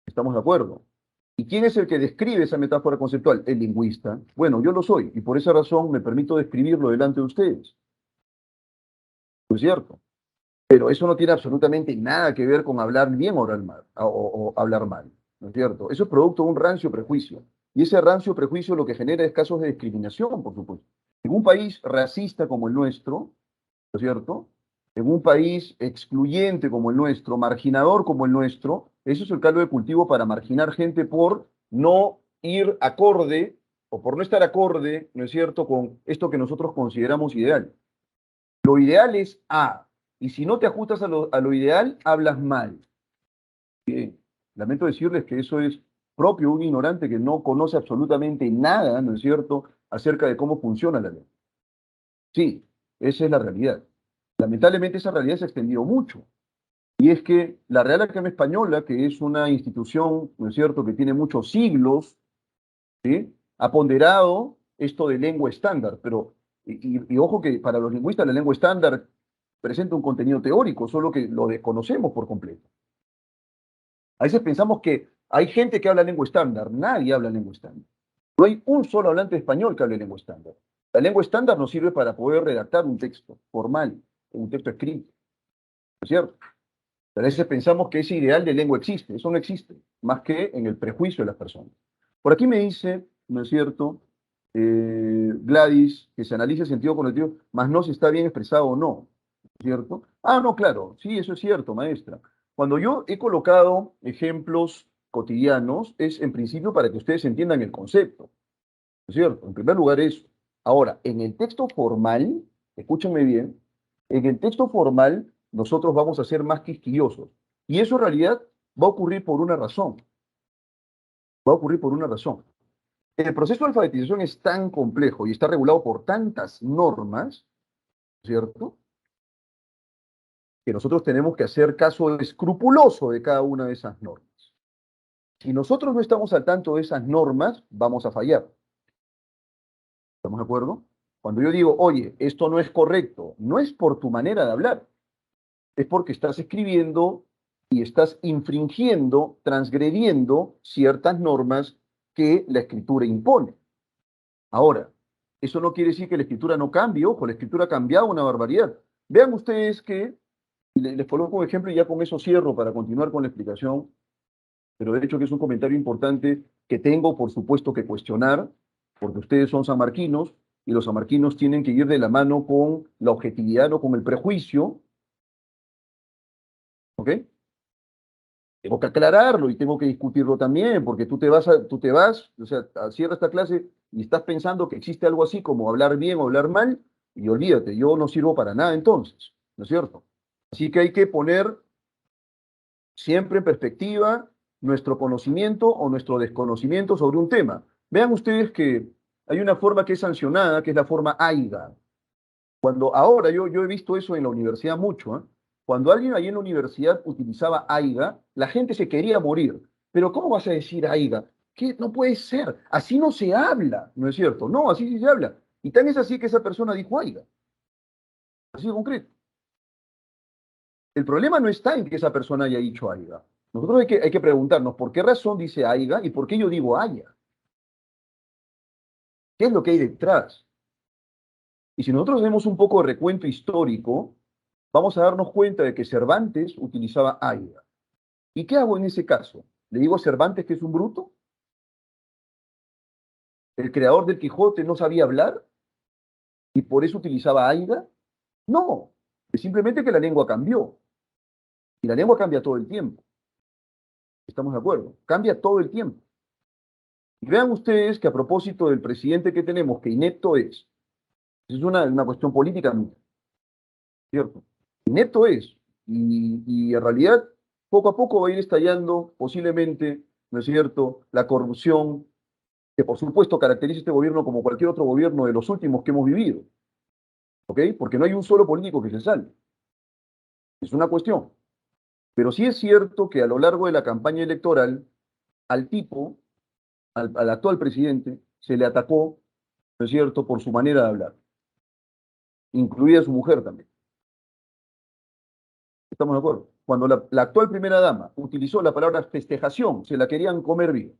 S1: ¿Estamos de acuerdo? ¿Y quién es el que describe esa metáfora conceptual? El lingüista. Bueno, yo lo soy y por esa razón me permito describirlo delante de ustedes. ¿No es cierto? Pero eso no tiene absolutamente nada que ver con hablar bien o hablar mal. ¿No es cierto? Eso es producto de un rancio prejuicio. Y ese rancio prejuicio lo que genera es casos de discriminación, por supuesto. En un país racista como el nuestro, ¿no es cierto?, en un país excluyente como el nuestro, marginador como el nuestro, eso es el caldo de cultivo para marginar gente por no ir acorde o por no estar acorde, ¿no es cierto?, con esto que nosotros consideramos ideal. Lo ideal es A, y si no te ajustas a lo ideal, hablas mal. Bien, lamento decirles que eso es propio de un ignorante que no conoce absolutamente nada, ¿no es cierto?, acerca de cómo funciona la ley. Sí, esa es la realidad. Lamentablemente esa realidad se ha extendido mucho. Y es que la Real Academia Española, que es una institución, ¿no es cierto?, que tiene muchos siglos, ¿sí?, ha ponderado esto de lengua estándar, pero, y ojo que para los lingüistas la lengua estándar presenta un contenido teórico, solo que lo desconocemos por completo. A veces pensamos que hay gente que habla lengua estándar, nadie habla lengua estándar. No hay un solo hablante de español que hable lengua estándar. La lengua estándar nos sirve para poder redactar un texto formal, un texto escrito, ¿no es cierto? A veces pensamos que ese ideal de lengua existe, eso no existe, más que en el prejuicio de las personas. Por aquí me dice, ¿no es cierto?, Gladys, que se analice el sentido conectivo, más no si está bien expresado o no, ¿cierto? Ah, no, claro, sí, eso es cierto, maestra. Cuando yo he colocado ejemplos cotidianos, es en principio para que ustedes entiendan el concepto, ¿no es cierto? En primer lugar eso. Ahora, en el texto formal, escúchenme bien, en el texto formal nosotros vamos a ser más quisquillosos. Y eso en realidad va a ocurrir por una razón. Va a ocurrir por una razón. El proceso de alfabetización es tan complejo y está regulado por tantas normas, ¿cierto?, que nosotros tenemos que hacer caso escrupuloso de cada una de esas normas. Si nosotros no estamos al tanto de esas normas, vamos a fallar. ¿Estamos de acuerdo? Cuando yo digo, oye, esto no es correcto, no es por tu manera de hablar, es porque estás escribiendo y estás infringiendo, transgrediendo ciertas normas que la escritura impone. Ahora, eso no quiere decir que la escritura no cambie, ojo, la escritura ha cambiado una barbaridad. Vean ustedes que, les coloco un ejemplo y ya con eso cierro para continuar con la explicación, pero de hecho que es un comentario importante que tengo, por supuesto, que cuestionar, porque ustedes son sanmarquinos y los sanmarquinos tienen que ir de la mano con la objetividad, no con el prejuicio, ¿ok? Tengo que aclararlo y tengo que discutirlo también, porque tú te vas, o sea, cierra esta clase y estás pensando que existe algo así como hablar bien o hablar mal, y olvídate, yo no sirvo para nada entonces, ¿no es cierto? Así que hay que poner siempre en perspectiva nuestro conocimiento o nuestro desconocimiento sobre un tema. Vean ustedes que hay una forma que es sancionada, que es la forma AIGA. Cuando ahora yo he visto eso en la universidad mucho, ¿eh? Cuando alguien ahí en la universidad utilizaba AIGA, la gente se quería morir. Pero ¿cómo vas a decir AIGA? ¿Qué? No puede ser. Así no se habla, ¿no es cierto? No, así sí se habla. Y tan es así que esa persona dijo AIGA. Así de concreto. El problema no está en que esa persona haya dicho AIGA. Nosotros hay que preguntarnos por qué razón dice AIGA y por qué yo digo AIGA. ¿Qué es lo que hay detrás? Y si nosotros hacemos un poco de recuento histórico, vamos a darnos cuenta de que Cervantes utilizaba AIGA. ¿Y qué hago en ese caso? ¿Le digo a Cervantes que es un bruto? ¿El creador del Quijote no sabía hablar y por eso utilizaba AIGA? No, es simplemente que la lengua cambió. Y la lengua cambia todo el tiempo. ¿Estamos de acuerdo? Cambia todo el tiempo. Y vean ustedes que a propósito del presidente que tenemos, que inepto es una cuestión política, ¿cierto? Inepto es. Y en realidad, poco a poco va a ir estallando posiblemente, ¿no es cierto?, la corrupción, que por supuesto caracteriza este gobierno como cualquier otro gobierno de los últimos que hemos vivido. ¿Ok? Porque no hay un solo político que se salve. Es una cuestión. Pero sí es cierto que a lo largo de la campaña electoral, al tipo, al actual presidente, se le atacó, ¿no es cierto?, por su manera de hablar, incluida su mujer también. ¿Estamos de acuerdo? Cuando la actual primera dama utilizó la palabra festejación, se la querían comer viva.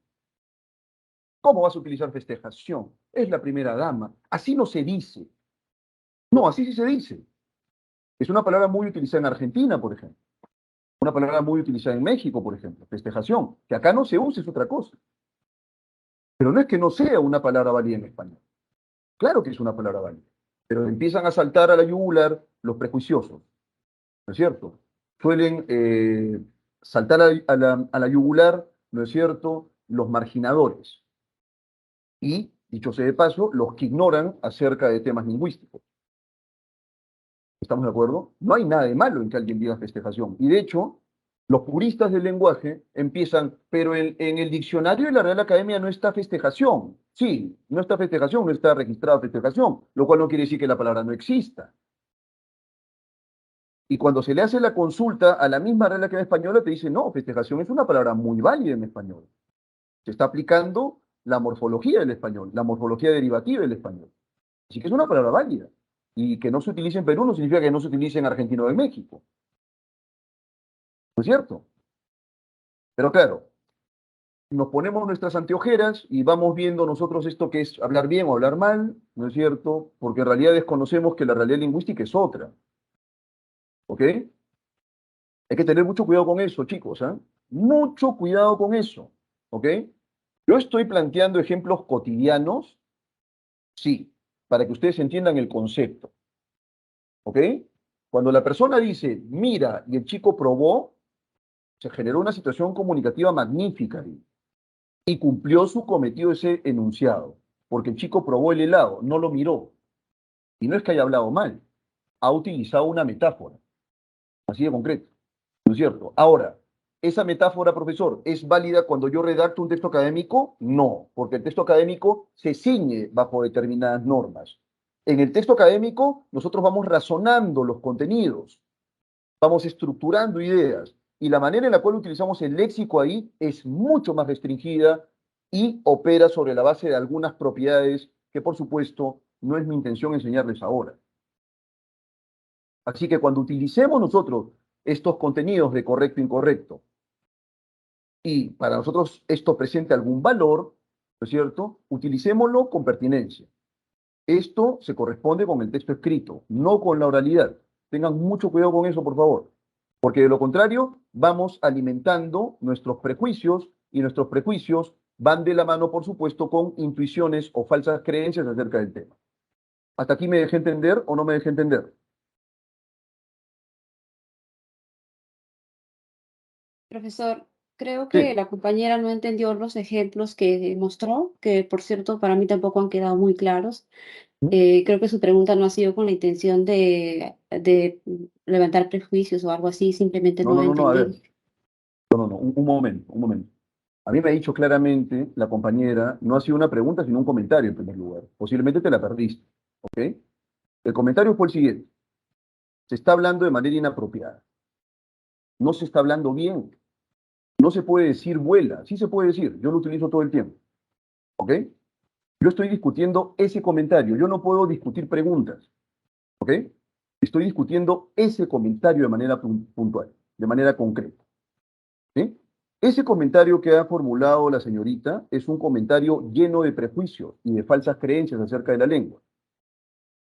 S1: ¿Cómo vas a utilizar festejación? Es la primera dama. Así no se dice. No, así sí se dice. Es una palabra muy utilizada en Argentina, por ejemplo. Una palabra muy utilizada en México, por ejemplo. Festejación. Que acá no se usa, es otra cosa. Pero no es que no sea una palabra válida en español. Claro que es una palabra válida. Pero empiezan a saltar a la yugular los prejuiciosos. ¿No es cierto? Suelen saltar a la yugular, ¿no es cierto?, los marginadores. Y, dicho sea de paso, los que ignoran acerca de temas lingüísticos. ¿Estamos de acuerdo? No hay nada de malo en que alguien diga festejación. Y de hecho, los puristas del lenguaje empiezan, pero en el diccionario de la Real Academia no está festejación. Sí, no está festejación, no está registrada festejación, lo cual no quiere decir que la palabra no exista. Y cuando se le hace la consulta a la misma Real Academia Española, te dice, no, festejación es una palabra muy válida en español. Se está aplicando la morfología del español, la morfología derivativa del español. Así que es una palabra válida. Y que no se utilice en Perú no significa que no se utilice en Argentina o en México. ¿No es cierto? Pero claro, nos ponemos nuestras anteojeras y vamos viendo nosotros esto que es hablar bien o hablar mal, ¿no es cierto? Porque en realidad desconocemos que la realidad lingüística es otra. ¿Ok? Hay que tener mucho cuidado con eso, chicos, ¿ah? Mucho cuidado con eso. ¿Ok? Yo estoy planteando ejemplos cotidianos, sí, para que ustedes entiendan el concepto. ¿Ok? Cuando la persona dice, mira, y el chico probó, se generó una situación comunicativa magnífica ahí, y cumplió su cometido ese enunciado, porque el chico probó el helado, no lo miró. Y no es que haya hablado mal, ha utilizado una metáfora, así de concreto, ¿no es cierto? Ahora, ¿esa metáfora, profesor, es válida cuando yo redacto un texto académico? No, porque el texto académico se ciñe bajo determinadas normas. En el texto académico, nosotros vamos razonando los contenidos, vamos estructurando ideas, y la manera en la cual utilizamos el léxico ahí es mucho más restringida y opera sobre la base de algunas propiedades que, por supuesto, no es mi intención enseñarles ahora. Así que cuando utilicemos nosotros estos contenidos de correcto e incorrecto, y para nosotros esto presente algún valor, ¿no es cierto? Utilicémoslo con pertinencia. Esto se corresponde con el texto escrito, no con la oralidad. Tengan mucho cuidado con eso, por favor. Porque de lo contrario, vamos alimentando nuestros prejuicios y nuestros prejuicios van de la mano, por supuesto, con intuiciones o falsas creencias acerca del tema. ¿Hasta aquí me dejé entender o no me dejé entender?
S5: Profesor, creo que
S1: Sí.
S5: la compañera no entendió los ejemplos que mostró, que por cierto para mí tampoco han quedado muy claros. Creo que su pregunta no ha sido con la intención de levantar prejuicios o algo así, simplemente
S1: No,
S5: no
S1: no,
S5: he
S1: no, no, a ver.
S5: entendido.
S1: No, no, no, un momento, un momento. A mí me ha dicho claramente la compañera, no ha sido una pregunta, sino un comentario en primer lugar. Posiblemente te la perdiste, ¿ok? El comentario fue el siguiente. Se está hablando de manera inapropiada. No se está hablando bien. No se puede decir vuela. Sí se puede decir. Yo lo utilizo todo el tiempo. ¿Ok? Yo estoy discutiendo ese comentario. Yo no puedo discutir preguntas. ¿Ok? Estoy discutiendo ese comentario de manera puntual, de manera concreta. ¿Sí? Ese comentario que ha formulado la señorita es un comentario lleno de prejuicios y de falsas creencias acerca de la lengua.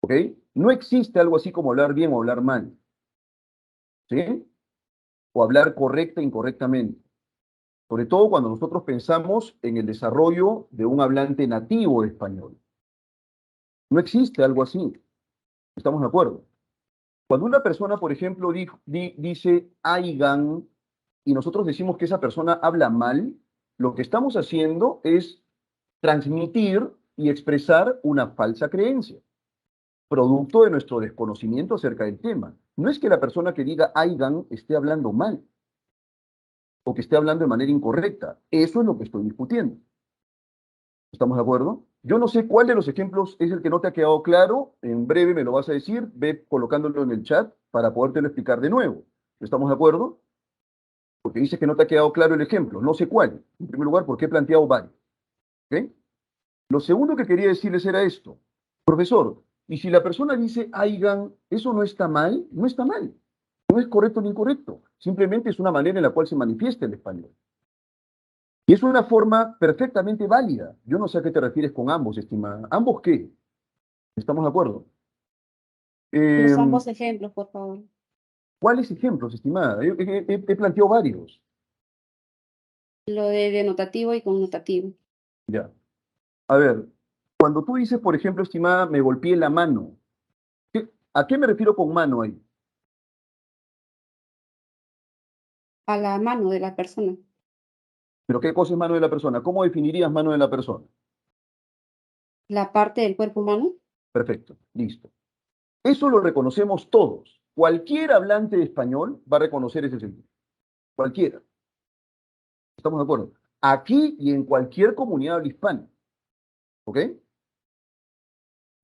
S1: ¿Ok? No existe algo así como hablar bien o hablar mal. ¿Sí? O hablar correcta e incorrectamente. Sobre todo cuando nosotros pensamos en el desarrollo de un hablante nativo de español. No existe algo así. ¿Estamos de acuerdo? Cuando una persona, por ejemplo, dice aigan y nosotros decimos que esa persona habla mal, lo que estamos haciendo es transmitir y expresar una falsa creencia, producto de nuestro desconocimiento acerca del tema. No es que la persona que diga aigan esté hablando mal o que esté hablando de manera incorrecta. Eso es lo que estoy discutiendo. ¿Estamos de acuerdo? Yo no sé cuál de los ejemplos es el que no te ha quedado claro. En breve me lo vas a decir. Ve colocándolo en el chat para podértelo explicar de nuevo. ¿Estamos de acuerdo? Porque dices que no te ha quedado claro el ejemplo. No sé cuál. En primer lugar, porque he planteado varios. ¿Ok? Lo segundo que quería decirles era esto. Profesor, y si la persona dice aigan, ¿eso no está mal? No está mal. No es correcto ni incorrecto. Simplemente es una manera en la cual se manifiesta el español. Y es una forma perfectamente válida. Yo no sé a qué te refieres con ambos, estimada. ¿Ambos qué? ¿Estamos de acuerdo?
S5: Los
S1: Eh,
S5: ambos ejemplos, por favor.
S1: ¿Cuáles ejemplos, estimada? He planteado varios.
S5: Lo de denotativo y connotativo.
S1: Ya. A ver, cuando tú dices, por ejemplo, estimada, me golpeé la mano, ¿a qué me refiero con mano ahí?
S5: A la mano de la persona.
S1: ¿Pero qué cosa es mano de la persona? ¿Cómo definirías mano de la persona?
S5: La parte del cuerpo humano.
S1: Perfecto, listo. Eso lo reconocemos todos. Cualquier hablante de español va a reconocer ese sentido. Cualquiera. ¿Estamos de acuerdo? Aquí y en cualquier comunidad habla hispana. ¿Ok?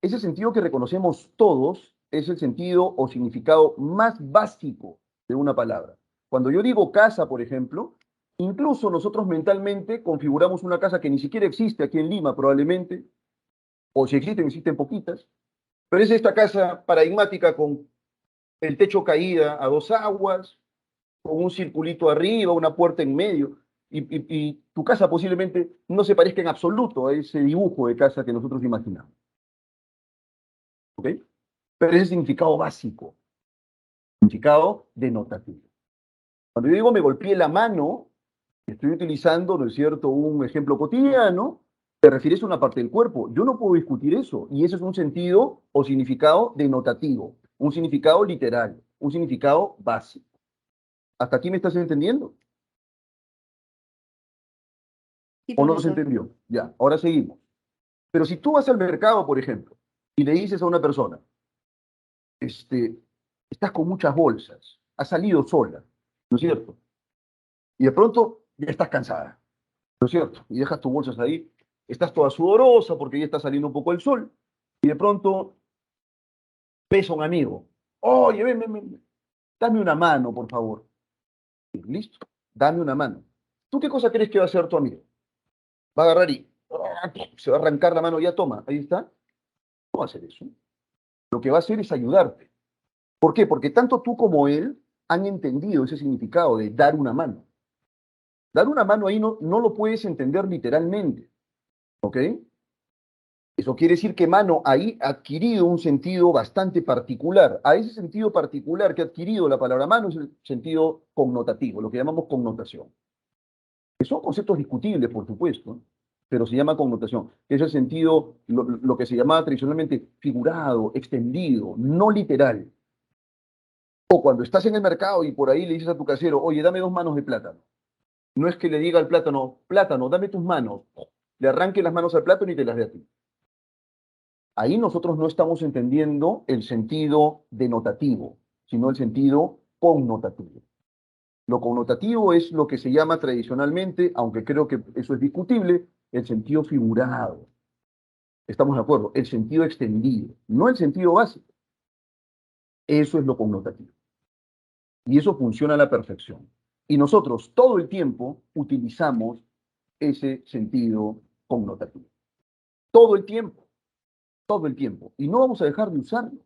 S1: Ese sentido que reconocemos todos es el sentido o significado más básico de una palabra. Cuando yo digo casa, por ejemplo, Incluso nosotros mentalmente configuramos una casa que ni siquiera existe aquí en Lima, probablemente, o si existen, existen poquitas, pero es esta casa paradigmática con el techo caída a dos aguas, con un circulito arriba, una puerta en medio, y tu casa posiblemente no se parezca en absoluto a ese dibujo de casa que nosotros imaginamos. ¿Ok? Pero ese es el significado básico, significado denotativo. Cuando yo digo me golpeé la mano, estoy utilizando, ¿no es cierto?, un ejemplo cotidiano, te refieres a una parte del cuerpo. Yo no puedo discutir eso, y eso es un sentido o significado denotativo, un significado literal, un significado básico. ¿Hasta aquí me estás entendiendo?
S5: Sí,
S1: ¿O no se
S5: profesor.
S1: entendió? Ya, ahora seguimos. Pero si tú vas al mercado, por ejemplo, y le dices a una persona, estás con muchas bolsas, has salido sola, ¿no es cierto? Y de pronto ya estás cansada, ¿no es cierto? Y dejas tus bolsas ahí, estás toda sudorosa porque ya está saliendo un poco el sol, y de pronto ves a un amigo, oye, ven, dame una mano, por favor. Y listo, dame una mano. ¿Tú qué cosa crees que va a hacer tu amigo? Va a agarrar y se va a arrancar la mano, ya toma, ahí está. No va a hacer eso. Lo que va a hacer es ayudarte. ¿Por qué? Porque tanto tú como él han entendido ese significado de dar una mano. Dar una mano ahí no lo puedes entender literalmente, ¿ok? Eso quiere decir que mano ahí ha adquirido un sentido bastante particular. A ese sentido particular que ha adquirido la palabra mano es el sentido connotativo, lo que llamamos connotación. Que son conceptos discutibles, por supuesto, pero se llama connotación. Es el sentido, lo que se llamaba tradicionalmente figurado, extendido, no literal. O cuando estás en el mercado y por ahí le dices a tu casero, oye, dame 2 manos de plátano. No es que le diga al plátano, plátano, dame tus manos. Le arranque las manos al plátano y te las dé a ti. Ahí nosotros no estamos entendiendo el sentido denotativo, sino el sentido connotativo. Lo connotativo es lo que se llama tradicionalmente, aunque creo que eso es discutible, el sentido figurado. Estamos de acuerdo, el sentido extendido, no el sentido básico. Eso es lo connotativo. Y eso funciona a la perfección. Y nosotros todo el tiempo utilizamos ese sentido connotativo. Todo el tiempo, todo el tiempo. Y no vamos a dejar de usarlo.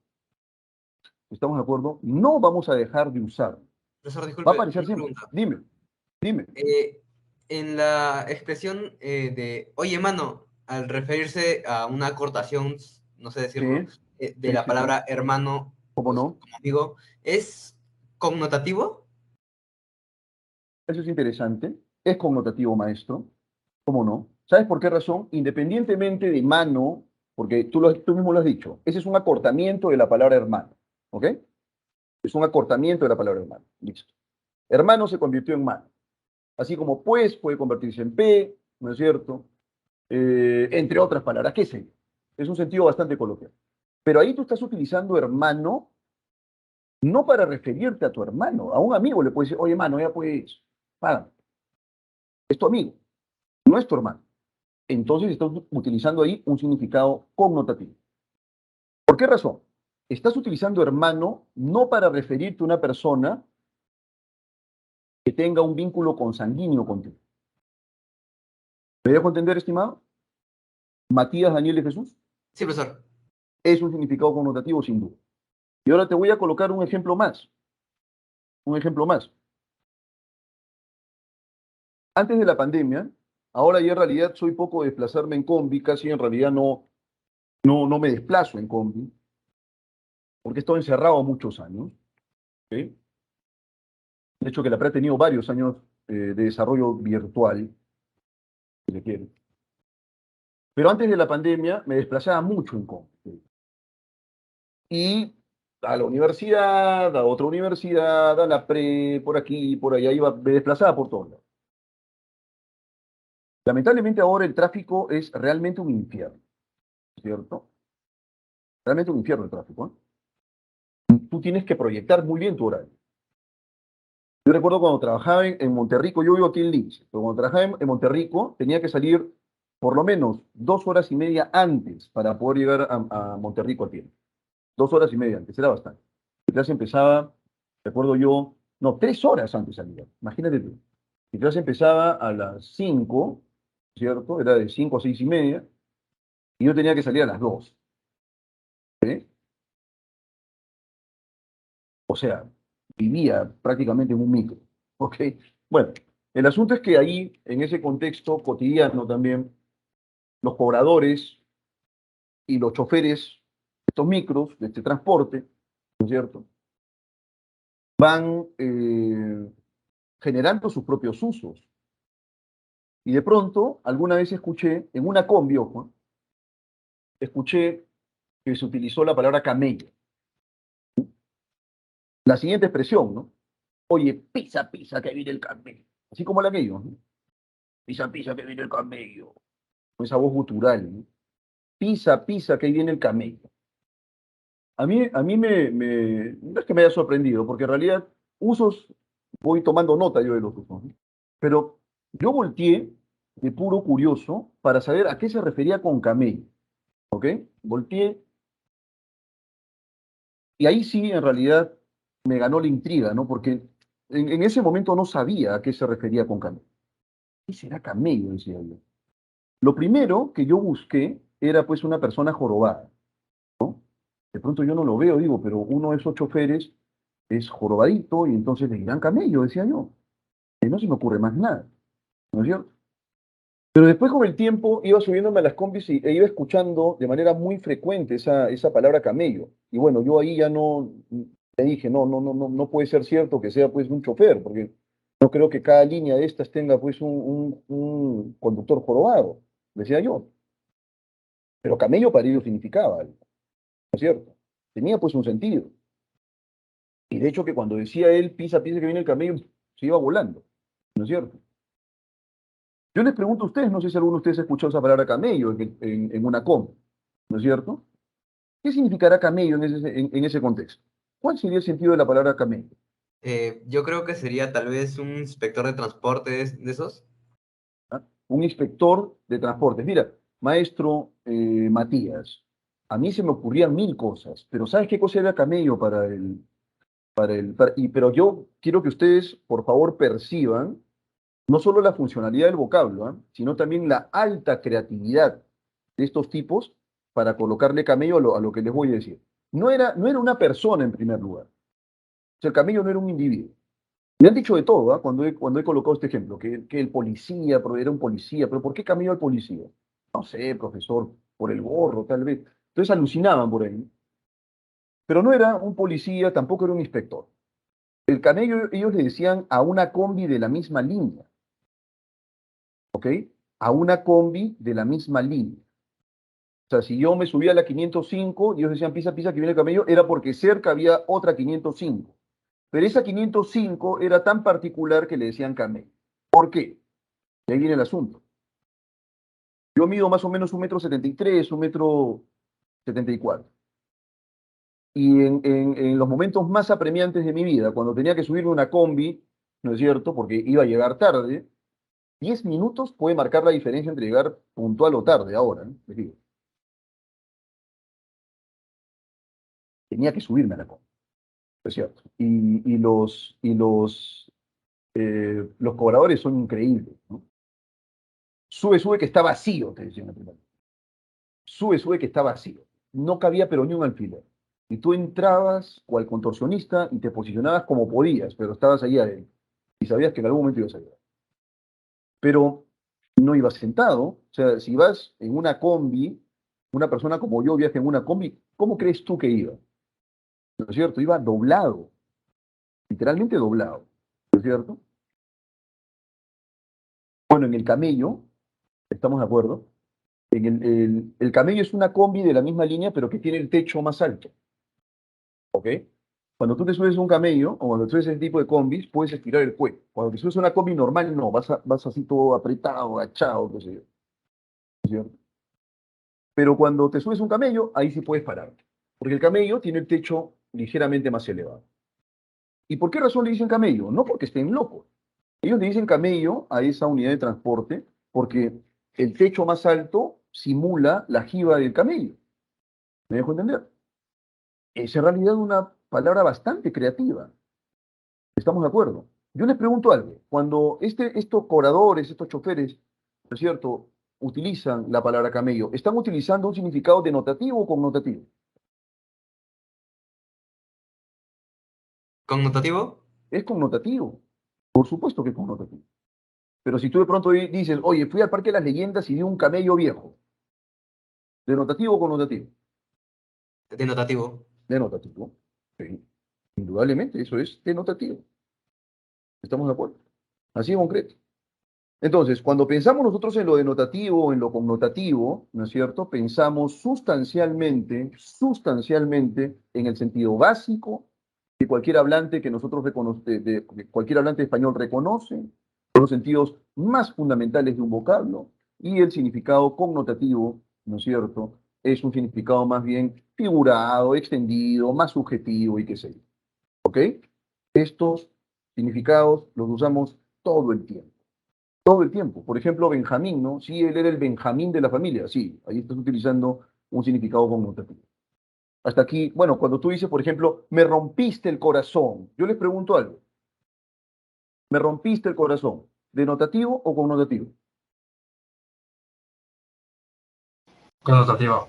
S1: ¿Estamos de acuerdo? No vamos a dejar de usarlo.
S3: Profesor,
S1: Va a
S3: disculpe,
S1: aparecer
S3: una
S1: siempre.
S3: pregunta.
S1: Dime.
S3: En la expresión de, oye, mano, al referirse a una acortación, no sé decirlo,
S1: Sí,
S3: de la
S1: sí.
S3: palabra hermano,
S1: ¿Cómo
S3: pues,
S1: no?
S3: como amigo, ¿es connotativo?
S1: Eso es interesante. Es connotativo, maestro. ¿Cómo no? ¿Sabes por qué razón? Independientemente de mano, porque tú mismo lo has dicho, ese es un acortamiento de la palabra hermano. ¿Ok? Es un acortamiento de la palabra hermano. Listo. Hermano se convirtió en mano. Así como pues puede convertirse en P, ¿no es cierto? Entre otras palabras, qué sé yo. Es un sentido bastante coloquial. Pero ahí tú estás utilizando hermano no para referirte a tu hermano. A un amigo le puedes decir, oye, hermano, ya pues, págame. Es tu amigo, no es tu hermano. Entonces estás utilizando ahí un significado connotativo. ¿Por qué razón? Estás utilizando hermano no para referirte a una persona que tenga un vínculo consanguíneo contigo. ¿Me dejo entender, estimado? Matías, Daniel y Jesús
S3: Sí, profesor.
S1: es un significado connotativo sin duda. Y ahora te voy a colocar un ejemplo más. Un ejemplo más. Antes de la pandemia, ahora ya en realidad soy poco de desplazarme en combi, casi en realidad no me desplazo en combi, porque he estado encerrado muchos años. ¿Ok? De hecho, que la PRA ha tenido varios años de desarrollo virtual, si se quiere. Pero antes de la pandemia me desplazaba mucho en combi. Y a la universidad, a otra universidad, a la pre, por aquí, por allá, me desplazaba por todos lados. Lamentablemente ahora el tráfico es realmente un infierno, ¿cierto? Realmente un infierno el tráfico, ¿eh? Tú tienes que proyectar muy bien tu horario. Yo recuerdo cuando trabajaba en Monterrico, yo vivo aquí en Lince, pero cuando trabajaba en Monterrico tenía que salir por lo menos 2 horas y media antes para poder llegar a Monterrico a tiempo. 2 horas y media antes, era bastante. La clase empezaba, recuerdo yo, no, 3 horas antes salía, imagínate tú. Mi clase empezaba a las 5, ¿cierto? Era de 5 a 6 y media, y yo tenía que salir a las 2. ¿Sí? O sea, vivía prácticamente en un micro. ¿Ok? Bueno, el asunto es que ahí, en ese contexto cotidiano también, los cobradores y los choferes de estos micros, de este transporte, ¿no es cierto? Van generando sus propios usos. Y de pronto, alguna vez escuché, en una combi, ojo, escuché que se utilizó la palabra camello. La siguiente expresión, ¿no? Oye, pisa, pisa, que viene el camello. Así como la aquello, ¿no? Pisa, pisa, que viene el camello. Con esa voz gutural, ¿no? Pisa, pisa, que viene el camello. A mí no es que me haya sorprendido, porque en realidad usos, voy tomando nota yo de los usos, ¿no? Pero yo volteé de puro curioso para saber a qué se refería con camello, ¿ok? Volteé y ahí sí, en realidad, me ganó la intriga, ¿no? Porque en ese momento no sabía a qué se refería con camello. ¿Qué será camello? Decía yo. Lo primero que yo busqué era pues una persona jorobada. De pronto yo no lo veo, digo, pero uno de esos choferes es jorobadito y entonces le dirán camello, decía yo. Y no se me ocurre más nada, ¿no es cierto? Pero después con el tiempo iba subiéndome a las combis e iba escuchando de manera muy frecuente esa palabra camello. Y bueno, yo ahí ya no, le dije, no, no, no, no, no puede ser cierto que sea pues un chofer, porque no creo que cada línea de estas tenga pues un conductor jorobado, decía yo. Pero camello para ellos significaba algo, ¿no es cierto? Tenía pues un sentido. Y de hecho que cuando decía él, pisa, pisa que viene el camello, se iba volando, ¿no es cierto? Yo les pregunto a ustedes, no sé si alguno de ustedes ha escuchado esa palabra camello en una com, ¿no es cierto? ¿Qué significará camello en ese contexto? ¿Cuál sería el sentido de la palabra camello?
S3: Yo creo que sería tal vez un inspector de transportes de esos.
S1: ¿Ah? Un inspector de transportes. Mira, maestro Matías, a mí se me ocurrían mil cosas, pero ¿sabes qué cosa era camello pero yo quiero que ustedes, por favor, perciban no solo la funcionalidad del vocablo, ¿ah? Sino también la alta creatividad de estos tipos para colocarle camello a lo que les voy a decir. No era una persona en primer lugar. O sea, el camello no era un individuo. Me han dicho de todo, ¿ah? Cuando he colocado este ejemplo, que el policía, pero era un policía, pero ¿por qué camello al policía? No sé, profesor, por el gorro, tal vez. Entonces alucinaban por ahí. Pero no era un policía, tampoco era un inspector. El camello ellos le decían a una combi de la misma línea. ¿Ok? A una combi de la misma línea. O sea, si yo me subía a la 505 y ellos decían pisa, pisa, que viene el camello, era porque cerca había otra 505. Pero esa 505 era tan particular que le decían camello. ¿Por qué? Y ahí viene el asunto. Yo mido más o menos 1,73 m, 1,74 m. Y en los momentos más apremiantes de mi vida, cuando tenía que subirme una combi, ¿no es cierto? Porque iba a llegar tarde, 10 minutos puede marcar la diferencia entre llegar puntual o tarde ahora, ¿no? Les digo, tenía que subirme a la combi, ¿no es cierto? Los cobradores son increíbles, ¿no? Sube, sube que está vacío, te decían la primera. Sube, sube que está vacío. No cabía pero ni un alfiler. Y tú entrabas cual contorsionista y te posicionabas como podías, pero estabas ahí adentro. Y sabías que en algún momento ibas a llegar. Pero no ibas sentado. O sea, si vas en una combi, una persona como yo viaja en una combi, ¿cómo crees tú que iba? ¿No es cierto? Iba doblado, literalmente doblado. ¿No es cierto? Bueno, en el camello, ¿estamos de acuerdo? El camello es una combi de la misma línea, pero que tiene el techo más alto. ¿Ok? Cuando tú te subes a un camello, o cuando te subes a ese tipo de combis, puedes estirar el cuello. Cuando te subes a una combi normal, no, vas así todo apretado, agachado, qué sé yo. ¿Cierto? Pero cuando te subes a un camello, ahí sí puedes pararte. Porque el camello tiene el techo ligeramente más elevado. ¿Y por qué razón le dicen camello? No porque estén locos. Ellos le dicen camello a esa unidad de transporte porque el techo más alto simula la jiba del camello. ¿Me dejo entender? Es en realidad una palabra bastante creativa. ¿Estamos de acuerdo? yo les pregunto algo. Cuando estos cobradores, estos choferes, ¿no es cierto?, utilizan la palabra camello, ¿están utilizando un significado denotativo o connotativo?
S3: ¿Connotativo?
S1: Es connotativo. Por supuesto que es connotativo. Pero si tú de pronto dices, oye, fui al Parque de las Leyendas y vi un camello viejo, ¿denotativo o connotativo?
S3: Denotativo.
S1: Denotativo. Sí. Indudablemente, eso es denotativo. ¿Estamos de acuerdo? Así de concreto. Entonces, cuando pensamos nosotros en lo denotativo o en lo connotativo, ¿no es cierto? Pensamos sustancialmente en el sentido básico de cualquier hablante que nosotros que cualquier hablante español reconoce, son los sentidos más fundamentales de un vocablo, y el significado connotativo, ¿no es cierto? Es un significado más bien figurado, extendido, más subjetivo y qué sé yo. ¿Ok? Estos significados los usamos todo el tiempo. Todo el tiempo. Por ejemplo, Benjamín, ¿no? Sí, él era el Benjamín de la familia. Sí, ahí estás utilizando un significado connotativo. Hasta aquí, bueno, cuando tú dices, por ejemplo, me rompiste el corazón, yo les pregunto algo. ¿Me rompiste el corazón? ¿Denotativo o connotativo?
S6: Connotativo.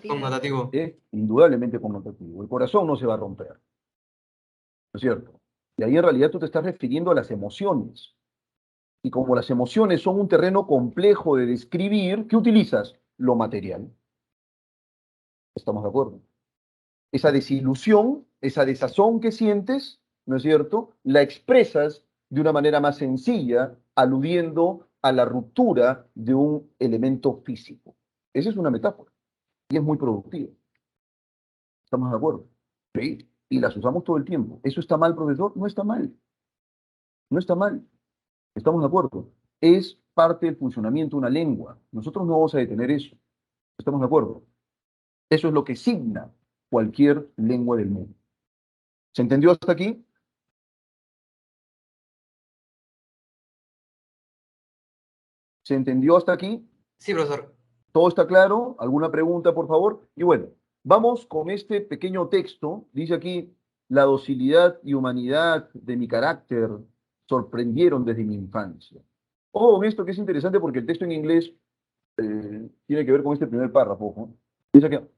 S3: Connotativo.
S1: Indudablemente connotativo. El corazón no se va a romper, ¿no es cierto? Y ahí en realidad tú te estás refiriendo a las emociones. Y como las emociones son un terreno complejo de describir, ¿qué utilizas? Lo material. ¿Estamos de acuerdo? Esa desilusión, esa desazón que sientes, ¿no es cierto?, la expresas de una manera más sencilla, aludiendo a la ruptura de un elemento físico. Esa es una metáfora y es muy productiva. ¿Estamos de acuerdo? Sí. Y las usamos todo el tiempo. ¿Eso está mal, profesor? No está mal. No está mal. ¿Estamos de acuerdo? Es parte del funcionamiento de una lengua. Nosotros no vamos a detener eso. ¿Estamos de acuerdo? Eso es lo que signa cualquier lengua del mundo. ¿Se entendió hasta aquí? ¿Se entendió hasta aquí?
S3: Sí, profesor.
S1: ¿Todo está claro? ¿Alguna pregunta, por favor? Y bueno, vamos con este pequeño texto. Dice aquí, la docilidad y humanidad de mi carácter sorprendieron desde mi infancia. Ojo con esto que es interesante porque el texto en inglés tiene que ver con este primer párrafo. Ojo. Dice que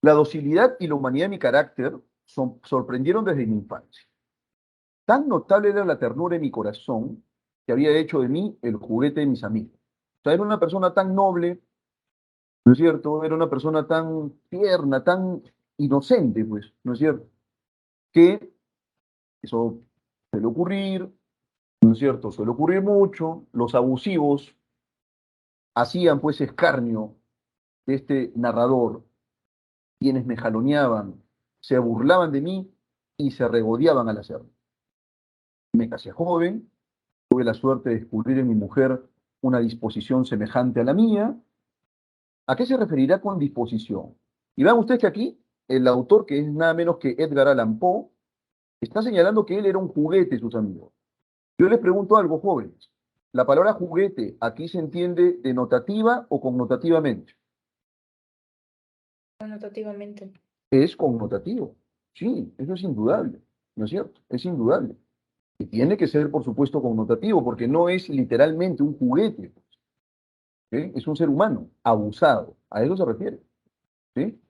S1: la docilidad y la humanidad de mi carácter sorprendieron desde mi infancia. Tan notable era la ternura en mi corazón que había hecho de mí el juguete de mis amigos. O sea, era una persona tan noble, ¿no es cierto? Era una persona tan tierna, tan inocente, pues, ¿no es cierto? Que eso suele ocurrir, ¿no es cierto? Suele ocurrir mucho. Los abusivos hacían, pues, escarnio de este narrador, quienes me jaloneaban, se burlaban de mí y se regodeaban al hacerlo. Me casé joven, tuve la suerte de descubrir en mi mujer una disposición semejante a la mía. ¿A qué se referirá con disposición? Y vean ustedes que aquí el autor, que es nada menos que Edgar Allan Poe, está señalando que él era un juguete, sus amigos. Yo les pregunto algo, jóvenes. ¿La palabra juguete aquí se entiende denotativa o connotativamente?
S7: Connotativamente.
S1: Es connotativo. Sí, eso es indudable, ¿no es cierto? Es indudable. Y tiene que ser, por supuesto, connotativo, porque no es literalmente un juguete. ¿Sí? Es un ser humano, abusado. A eso se refiere. ¿Sí?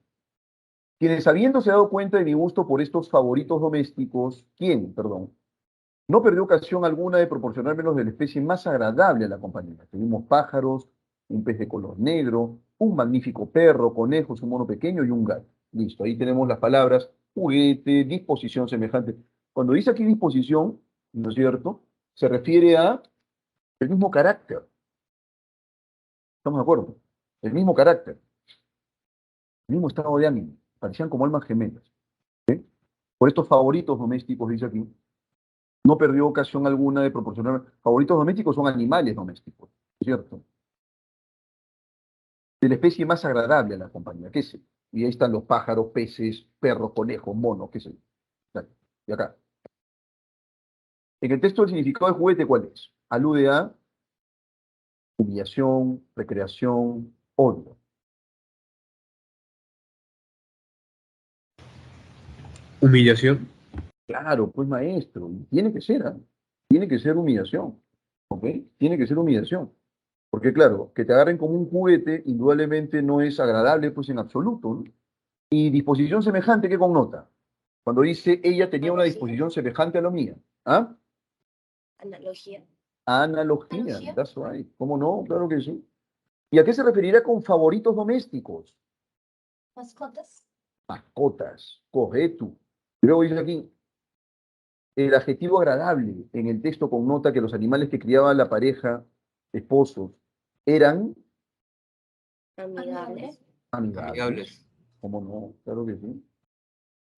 S1: Quienes habiéndose dado cuenta de mi gusto por estos favoritos domésticos, ¿quién, perdón? No perdió ocasión alguna de proporcionármelos de la especie más agradable a la compañía. Tuvimos pájaros, un pez de color negro, un magnífico perro, conejos, un mono pequeño y un gato. Listo, ahí tenemos las palabras juguete, disposición semejante. Cuando dice aquí disposición, ¿no es cierto?, se refiere a el mismo carácter. ¿Estamos de acuerdo? El mismo carácter, el mismo estado de ánimo. Parecían como almas gemelas. ¿Sí? Por estos favoritos domésticos, dice aquí, no perdió ocasión alguna de proporcionar. Favoritos domésticos son animales domésticos, ¿cierto? De la especie más agradable a la compañía, ¿qué sé? Y ahí están los pájaros, peces, perros, conejos, monos, qué sé. Y acá. En el texto el significado de juguete, ¿cuál es? Alude a humillación, recreación, odio.
S8: Humillación.
S1: Claro, pues maestro, y tiene que ser, ¿ah? Tiene que ser humillación, ¿ok? Tiene que ser humillación. Porque claro, que te agarren como un juguete, indudablemente no es agradable, pues en absoluto, ¿no? Y disposición semejante, ¿qué connota? Cuando dice, ella tenía una
S4: Analogía.
S1: disposición semejante a la mía. ¿Ah?
S4: Analogía.
S1: Analogía,
S4: Analogía.
S1: that's right. ¿Cómo no? Claro que sí. ¿Y a qué se referirá con favoritos domésticos?
S4: Mascotas.
S1: Mascotas, correcto. Luego dice aquí, el adjetivo agradable en el texto connota que los animales que criaba la pareja, esposos, eran
S4: Amigables.
S1: amigables.
S3: Amigables.
S1: ¿Cómo no? Claro que sí.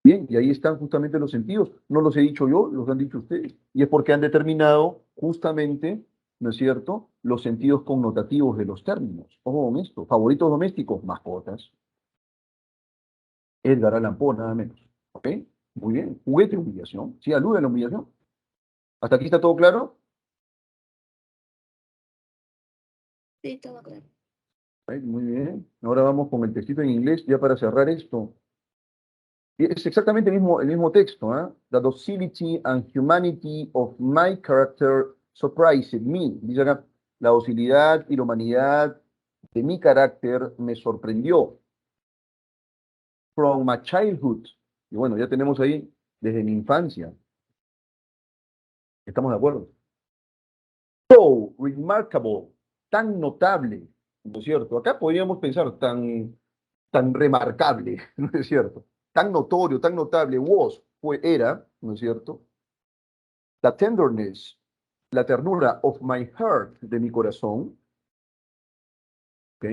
S1: Bien, y ahí están justamente los sentidos. No los he dicho yo, los han dicho ustedes. Y es porque han determinado justamente, ¿no es cierto?, los sentidos connotativos de los términos. Ojo con esto. Favoritos domésticos, mascotas. Edgar Allan Poe, nada menos. ¿Ok? Muy bien. Juguete, humillación. ¿Sí alude a la humillación? ¿Hasta aquí está todo claro?
S4: Sí, todo claro.
S1: Right, muy bien. Ahora vamos con el textito en inglés ya para cerrar esto. Y es exactamente el mismo texto. ¿Eh? The docility and humanity of my character surprised me. Dice acá, la docilidad y la humanidad de mi carácter me sorprendió. From my childhood. Y bueno, ya tenemos ahí desde mi infancia. ¿Estamos de acuerdo? So remarkable, tan notable, ¿no es cierto? Acá podríamos pensar tan remarcable, ¿no es cierto? Tan notorio, tan notable, era, ¿no es cierto? La tenderness, la ternura of my heart, de mi corazón, ¿ok?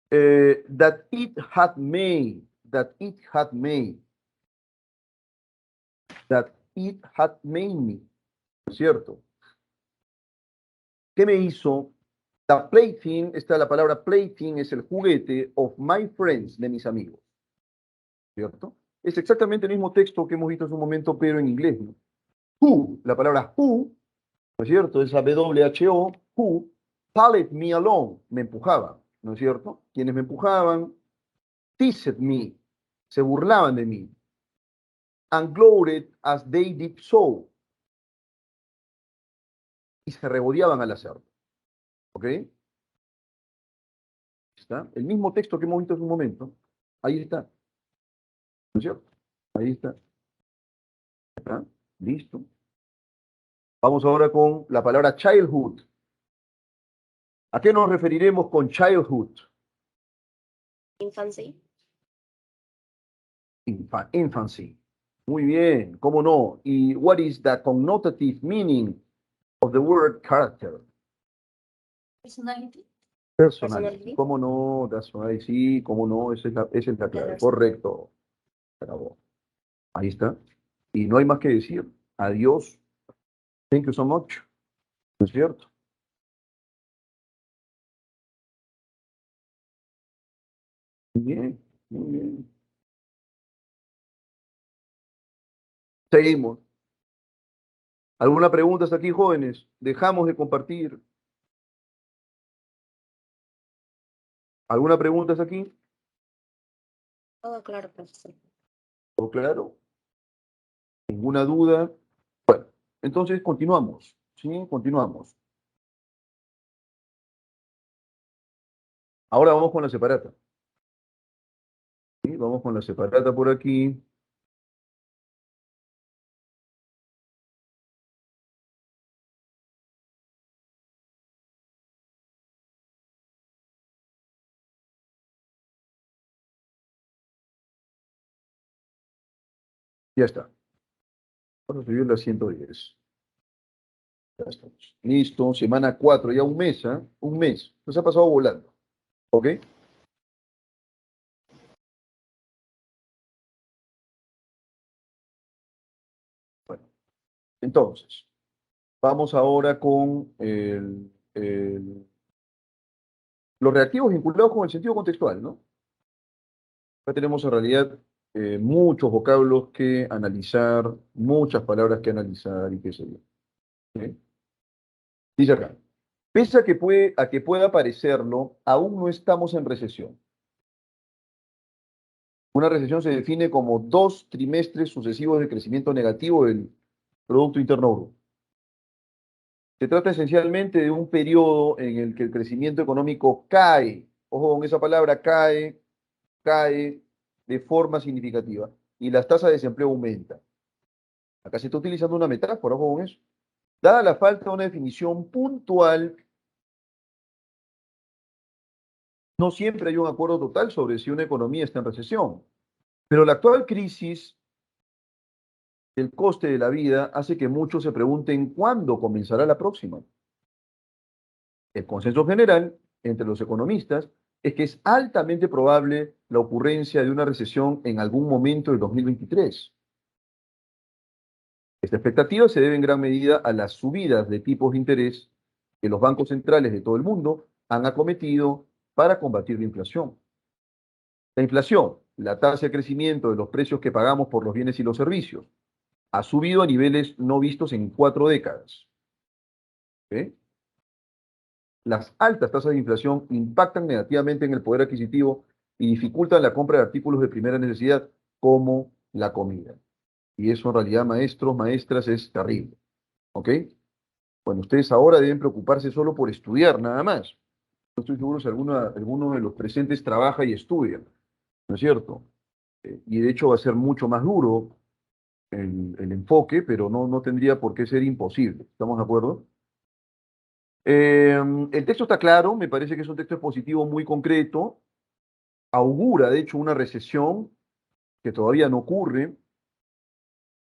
S1: That it had made, that it had made, that it had made me, ¿no es cierto? ¿Qué me hizo? The plaything, está la palabra plaything, es el juguete of my friends, de mis amigos, ¿cierto? Es exactamente el mismo texto que hemos visto hace un momento, pero en inglés, ¿no? Who, la palabra who, ¿no es cierto? Esa WHO, who, pulled me along, me empujaba, ¿no es cierto? Quienes me empujaban, teased me, se burlaban de mí, and gloated as they did so, y se regodeaban al hacerlo, ¿ok? ¿Está? El mismo texto que hemos visto hace un momento, ahí está, ¿no es cierto? Ahí está, ¿está? Listo. Vamos ahora con la palabra childhood. ¿A qué nos referiremos con childhood?
S4: Infancia.
S1: Infancy. Muy bien, ¿cómo no? ¿Y what is the connotative meaning of the word character?
S4: Personality.
S1: Personality. ¿Cómo no? That's right. Sí, ¿cómo no? Esa es la clave. Correcto. Se acabó. Ahí está. Y no hay más que decir. Adiós. Thank you so much. ¿No es cierto? Muy bien, muy bien. Seguimos. ¿Alguna pregunta hasta aquí, jóvenes? Dejamos de compartir. ¿Alguna pregunta hasta aquí?
S4: Todo claro, profesor.
S1: ¿Todo claro? ¿Ninguna duda? Bueno, entonces continuamos. ¿Sí? Continuamos. Ahora vamos con la separata. ¿Sí? Vamos con la separata por aquí. Ya está. Vamos a subir la 110. Ya estamos. Listo. Semana 4, ya un mes, ¿ah? Un mes. Nos ha pasado volando. ¿Ok? Bueno, entonces, vamos ahora con los reactivos vinculados con el sentido contextual, ¿no? Acá tenemos en realidad muchos vocablos que analizar, muchas palabras que analizar y qué sé yo. ¿Ok? Dice acá, pese a que pueda parecerlo, aún no estamos en recesión. Una recesión se define como 2 trimestres sucesivos de crecimiento negativo del Producto Interno Bruto. Se trata esencialmente de un periodo en el que el crecimiento económico cae, ojo con esa palabra, cae de forma significativa y las tasas de desempleo aumentan. Acá se está utilizando una metáfora, ojo con eso. Dada la falta de una definición puntual, no siempre hay un acuerdo total sobre si una economía está en recesión, pero la actual crisis del coste de la vida hace que muchos se pregunten cuándo comenzará la próxima. El consenso general entre los economistas es que es altamente probable la ocurrencia de una recesión en algún momento del 2023. Esta expectativa se debe en gran medida a las subidas de tipos de interés que los bancos centrales de todo el mundo han acometido para combatir la inflación. La inflación, la tasa de crecimiento de los precios que pagamos por los bienes y los servicios, ha subido a niveles no vistos en 4 décadas. ¿Ok? Las altas tasas de inflación impactan negativamente en el poder adquisitivo y dificultan la compra de artículos de primera necesidad como la comida. Y eso en realidad, maestros, maestras, es terrible. ¿Ok? Bueno, ustedes ahora deben preocuparse solo por estudiar, nada más. No estoy seguro si alguno de los presentes trabaja y estudia, ¿no es cierto? Y de hecho va a ser mucho más duro el enfoque, pero no tendría por qué ser imposible. ¿Estamos de acuerdo? El texto está claro, me parece que es un texto expositivo muy concreto, augura de hecho una recesión que todavía no ocurre,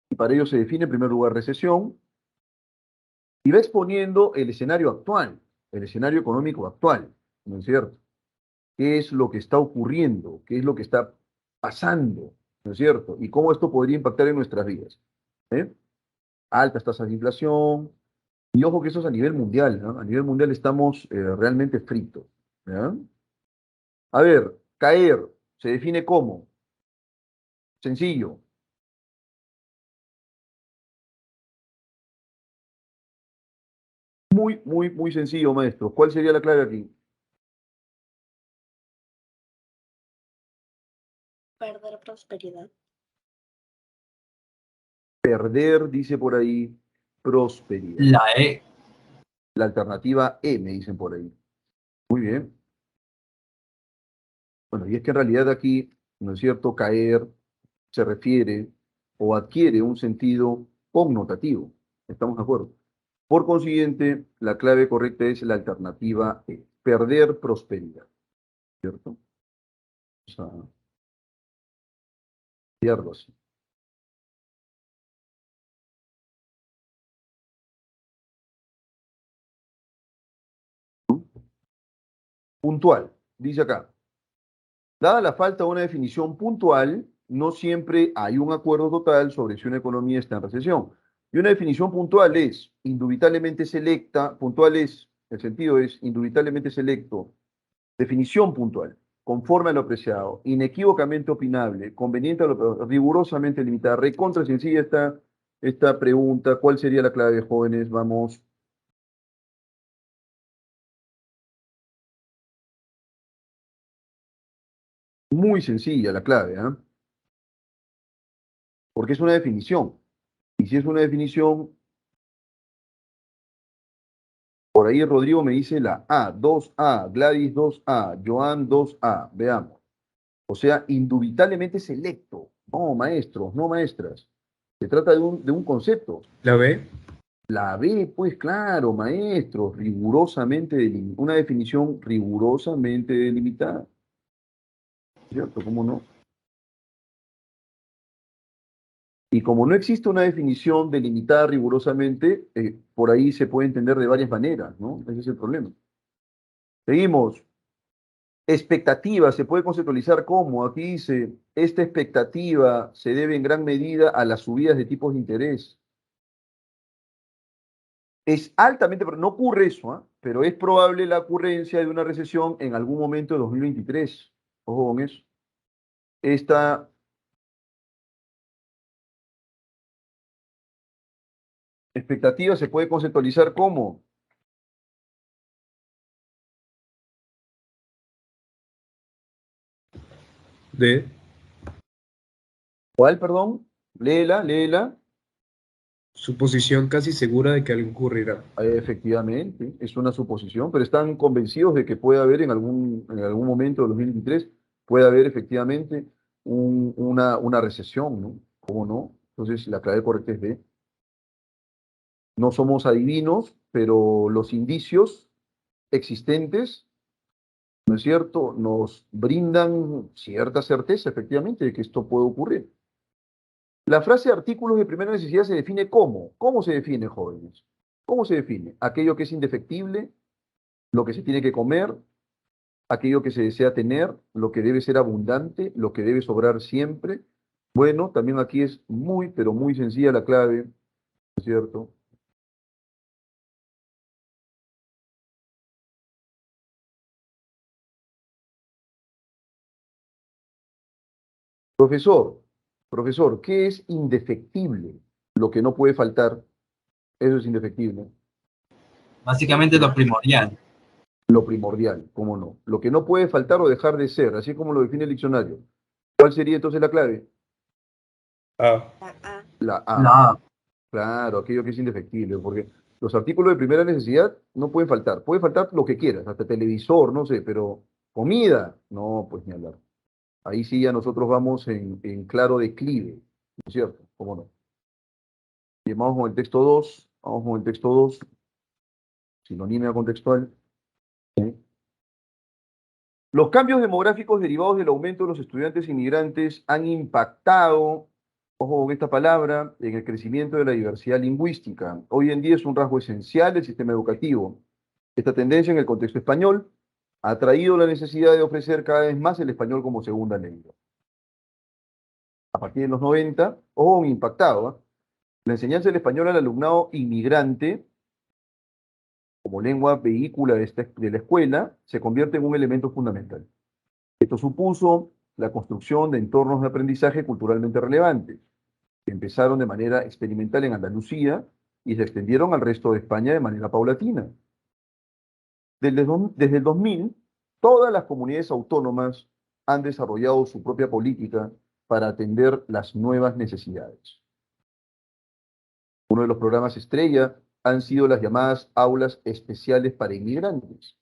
S1: y para ello se define en primer lugar recesión, y va exponiendo el escenario actual, el escenario económico actual, ¿no es cierto? ¿Qué es lo que está ocurriendo? ¿Qué es lo que está pasando? ¿No es cierto? Y cómo esto podría impactar en nuestras vidas. ¿Eh? Altas tasas de inflación, y ojo que eso es a nivel mundial, ¿no? A nivel mundial estamos realmente fritos. ¿Ya? A ver, caer se define como sencillo. Muy sencillo, maestro. ¿Cuál sería la clave aquí?
S6: Perder prosperidad.
S1: Perder, dice por ahí, prosperidad.
S3: La E.
S1: La alternativa E, me dicen por ahí. Muy bien. Bueno, y es que en realidad aquí, ¿no es cierto? Caer se refiere o adquiere un sentido connotativo. ¿Estamos de acuerdo? Por consiguiente, la clave correcta es la alternativa E. Perder prosperidad. ¿Cierto? O sea, pierdo así. Puntual, dice acá. Dada la falta de una definición puntual, no siempre hay un acuerdo total sobre si una economía está en recesión. Y una definición puntual es indubitablemente selecta, puntual es, el sentido es indubitablemente selecto, definición puntual, conforme a lo apreciado, inequívocamente opinable, conveniente, rigurosamente limitada, recontra sencilla esta pregunta, ¿cuál sería la clave, jóvenes? Vamos. Muy sencilla la clave, ¿ah? Porque es una definición. Y si es una definición, por ahí Rodrigo me dice la A, 2A, Gladys 2A, Joan 2A, veamos. O sea, indubitablemente selecto. No, maestros, no maestras. Se trata de un concepto.
S2: ¿La B?
S1: La B, pues claro, maestros, rigurosamente delimitada, una definición rigurosamente delimitada. ¿Cierto? ¿Cómo no? Y como no existe una definición delimitada rigurosamente, por ahí se puede entender de varias maneras, ¿no? Ese es el problema. Seguimos. Expectativa se puede conceptualizar como, aquí dice, esta expectativa se debe en gran medida a las subidas de tipos de interés. Es altamente, no ocurre eso, ¿ah? Pero es probable la ocurrencia de una recesión en algún momento de 2023. Ojo con eso. Esta expectativa se puede conceptualizar como
S2: D.
S1: ¿cuál, perdón? Léela.
S7: Suposición casi segura de que algo ocurrirá.
S1: Efectivamente, es una suposición, pero están convencidos de que puede haber en algún momento de 2023, puede haber efectivamente una recesión, ¿no? ¿Cómo no? Entonces, la clave correcta es B. No somos adivinos, pero los indicios existentes, ¿no es cierto?, nos brindan cierta certeza, efectivamente, de que esto puede ocurrir. La frase artículos de primera necesidad se define ¿cómo? ¿Cómo se define, jóvenes? ¿Cómo se define? Aquello que es indefectible, lo que se tiene que comer, aquello que se desea tener, lo que debe ser abundante, lo que debe sobrar siempre. Bueno, también aquí es muy, pero muy sencilla la clave, ¿no es cierto? Profesor, profesor, ¿qué es indefectible? Lo que no puede faltar, eso es indefectible.
S8: Básicamente lo primordial.
S1: Lo primordial, ¿cómo no? Lo que no puede faltar o dejar de ser, así como lo define el diccionario. ¿Cuál sería entonces la clave?
S7: Ah,
S6: La A.
S1: La A.
S8: La
S1: Claro, aquello que es indefectible, porque los artículos de primera necesidad no pueden faltar. Puede faltar lo que quieras, hasta televisor, no sé, pero comida, no, pues ni hablar. Ahí sí ya nosotros vamos en claro declive, ¿no es cierto? ¿Cómo no? Bien, vamos con el texto 2, vamos con el texto 2, sinonimia contextual. Los cambios demográficos derivados del aumento de los estudiantes inmigrantes han impactado, ojo con esta palabra, en el crecimiento de la diversidad lingüística. Hoy en día es un rasgo esencial del sistema educativo. Esta tendencia en el contexto español ha traído la necesidad de ofrecer cada vez más el español como segunda lengua. A partir de los 90, ojo, impactado, ¿eh? La enseñanza del español al alumnado inmigrante como lengua vehícula de la escuela se convierte en un elemento fundamental. Esto supuso la construcción de entornos de aprendizaje culturalmente relevantes, que empezaron de manera experimental en Andalucía y se extendieron al resto de España de manera paulatina. Desde el 2000, todas las comunidades autónomas han desarrollado su propia política para atender las nuevas necesidades. Uno de los programas estrella han sido las llamadas aulas especiales para inmigrantes.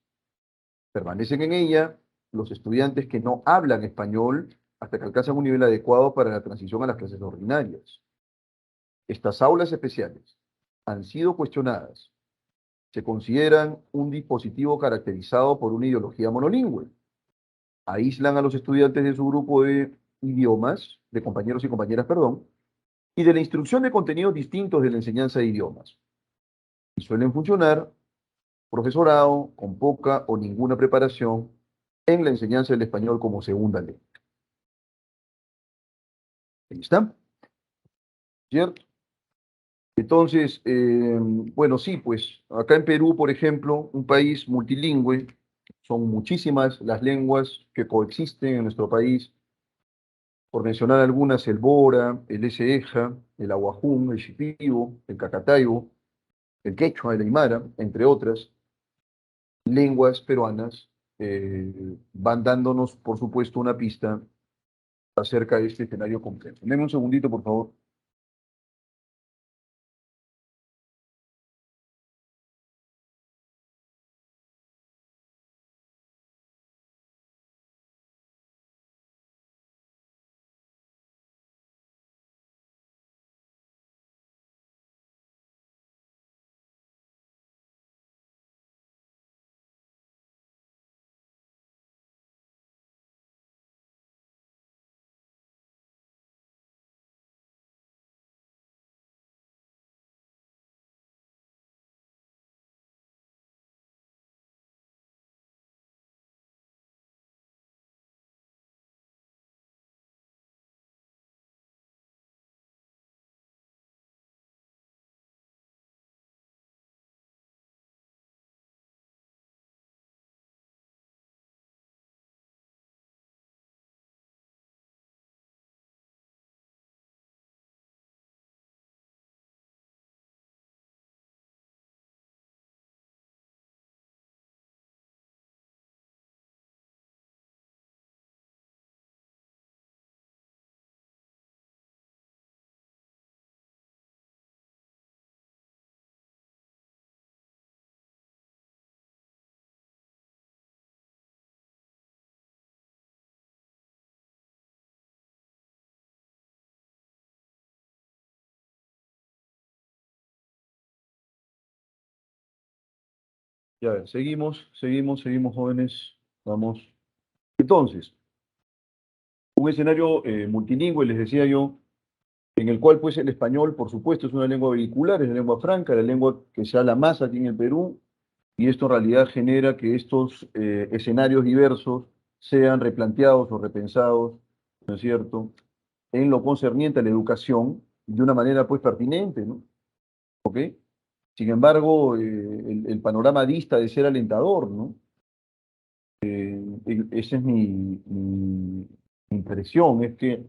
S1: Permanecen en ella los estudiantes que no hablan español hasta que alcanzan un nivel adecuado para la transición a las clases ordinarias. Estas aulas especiales han sido cuestionadas. Se consideran un dispositivo caracterizado por una ideología monolingüe. Aíslan a los estudiantes de su grupo de idiomas, de compañeros y compañeras, perdón, y de la instrucción de contenidos distintos de la enseñanza de idiomas. Y suelen funcionar profesorado con poca o ninguna preparación en la enseñanza del español como segunda lengua. Ahí está, ¿cierto? Entonces, bueno, sí, pues acá en Perú, por ejemplo, un país multilingüe, son muchísimas las lenguas que coexisten en nuestro país. Por mencionar algunas, el Bora, el Eseja, el Aguajún, el Shipibo, el Cacataibo, el Quechua, el Aymara, entre otras lenguas peruanas, van dándonos, por supuesto, una pista acerca de este escenario completo. Deme un segundito, por favor. Ya ver, seguimos, jóvenes. Vamos. Entonces, un escenario multilingüe, les decía yo, en el cual pues el español, por supuesto, es una lengua vehicular, es la lengua franca, la lengua que se habla más aquí en el Perú, y esto en realidad genera que estos escenarios diversos sean replanteados o repensados, ¿no es cierto?, en lo concerniente a la educación de una manera pues pertinente, ¿no? ¿Ok? Sin embargo, el panorama dista de ser alentador, ¿no? Esa es mi impresión, es que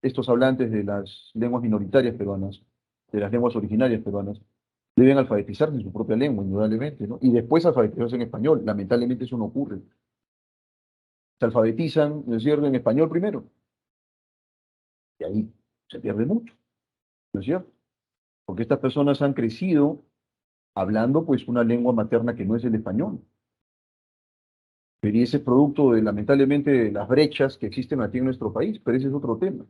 S1: estos hablantes de las lenguas minoritarias peruanas, de las lenguas originarias peruanas, deben alfabetizarse en su propia lengua, indudablemente, ¿no? Y después alfabetizarse en español. Lamentablemente eso no ocurre. Se alfabetizan, ¿no es cierto?, en español primero, y ahí se pierde mucho, ¿no es cierto? Porque estas personas han crecido hablando pues una lengua materna que no es el español. Pero y ese es producto de, lamentablemente, de las brechas que existen aquí en nuestro país, pero ese es otro tema.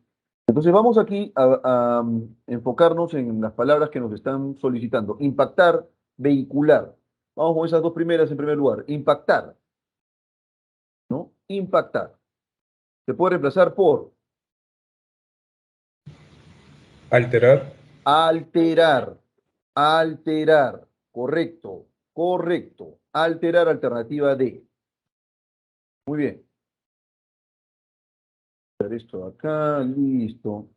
S1: Entonces vamos aquí a enfocarnos en las palabras que nos están solicitando. Impactar, vehicular. Vamos con esas dos primeras en primer lugar. Impactar, ¿no? Impactar. Se puede reemplazar por
S7: Alterar.
S1: alterar. Alterar. Correcto. Correcto. Alterar, alternativa D. Muy bien. Hacer esto acá, listo.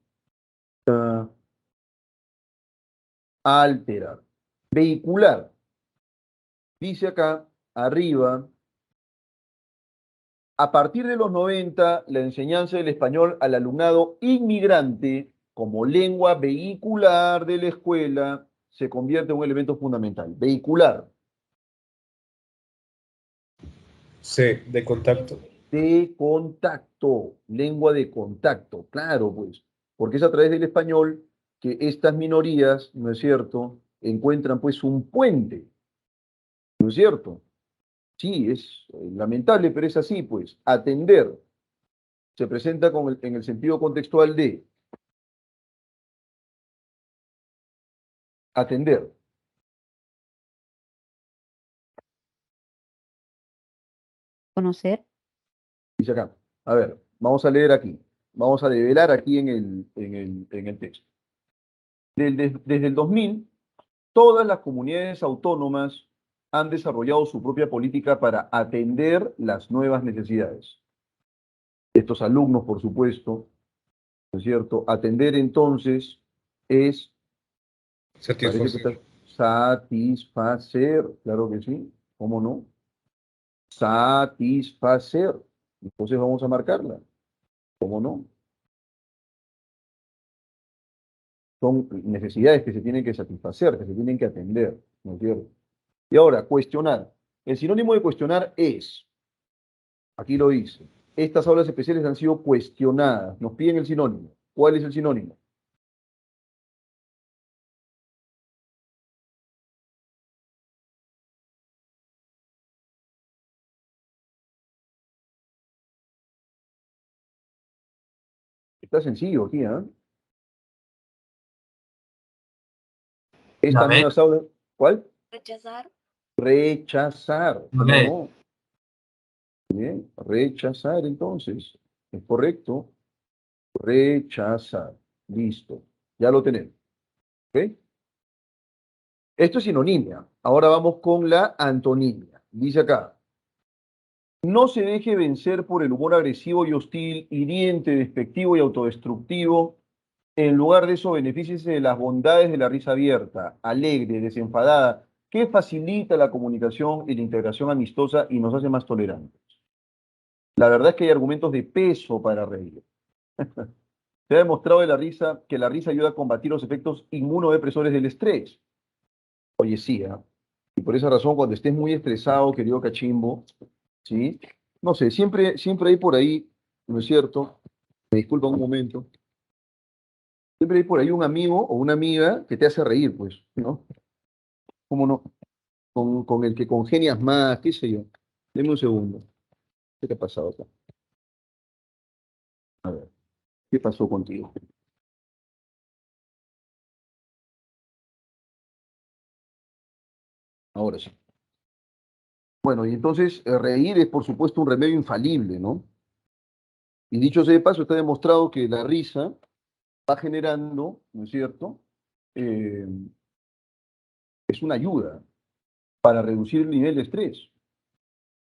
S1: Alterar. Vehicular. Dice acá, arriba, a partir de los 90, la enseñanza del español al alumnado inmigrante como lengua vehicular de la escuela se convierte en un elemento fundamental. Vehicular,
S7: C. De contacto.
S1: de contacto, lengua de contacto, claro, pues, porque es a través del español que estas minorías, ¿no es cierto?, encuentran pues un puente, ¿no es cierto? Sí, es lamentable, pero es así, pues, atender se presenta en el sentido contextual de atender.
S5: Conocer,
S1: Dice acá. A ver, vamos a leer aquí. Vamos a develar aquí en el texto. Desde el 2000, todas las comunidades autónomas han desarrollado su propia política para atender las nuevas necesidades. Estos alumnos, por supuesto, ¿no es cierto? Atender entonces es, parece que está
S7: Satisfacer.
S1: satisfacer, claro que sí, ¿cómo no? Satisfacer. Entonces vamos a marcarla, ¿cómo no? Son necesidades que se tienen que satisfacer, que se tienen que atender, ¿no es cierto? Y ahora, cuestionar. El sinónimo de cuestionar es, aquí lo dice, estas aulas especiales han sido cuestionadas. Nos piden el sinónimo. ¿Cuál es el sinónimo? Está sencillo aquí, ¿ah?
S8: La
S1: Estas
S8: B,
S1: nuevas aulas, ¿cuál?
S6: Rechazar.
S1: Rechazar,
S8: la
S1: ¿cómo
S8: B.
S1: no? Bien, rechazar entonces. Es correcto. Rechazar. Listo. Ya lo tenemos. ¿Ok? Esto es sinonimia. Ahora vamos con la antonimia. Dice acá, no se deje vencer por el humor agresivo y hostil, hiriente, despectivo y autodestructivo. En lugar de eso, benefíciese de las bondades de la risa abierta, alegre, desenfadada, que facilita la comunicación y la integración amistosa y nos hace más tolerantes. La verdad es que hay argumentos de peso para reír. Se ha demostrado que la risa ayuda a combatir los efectos inmunodepresores del estrés. Oye, sí, ¿ah? Y por esa razón, cuando estés muy estresado, querido cachimbo, ¿sí? No sé, siempre hay por ahí, ¿no es cierto? Me disculpa un momento. Siempre hay por ahí un amigo o una amiga que te hace reír, pues, ¿no? ¿Cómo no? Con el que congenias más, qué sé yo. Deme un segundo. ¿Qué te ha pasado acá? A ver, ¿qué pasó contigo? Ahora sí. Bueno, y entonces reír es por supuesto un remedio infalible, ¿no? Y dicho sea de paso, está demostrado que la risa va generando, ¿no es cierto? Eh, es una ayuda para reducir el nivel de estrés.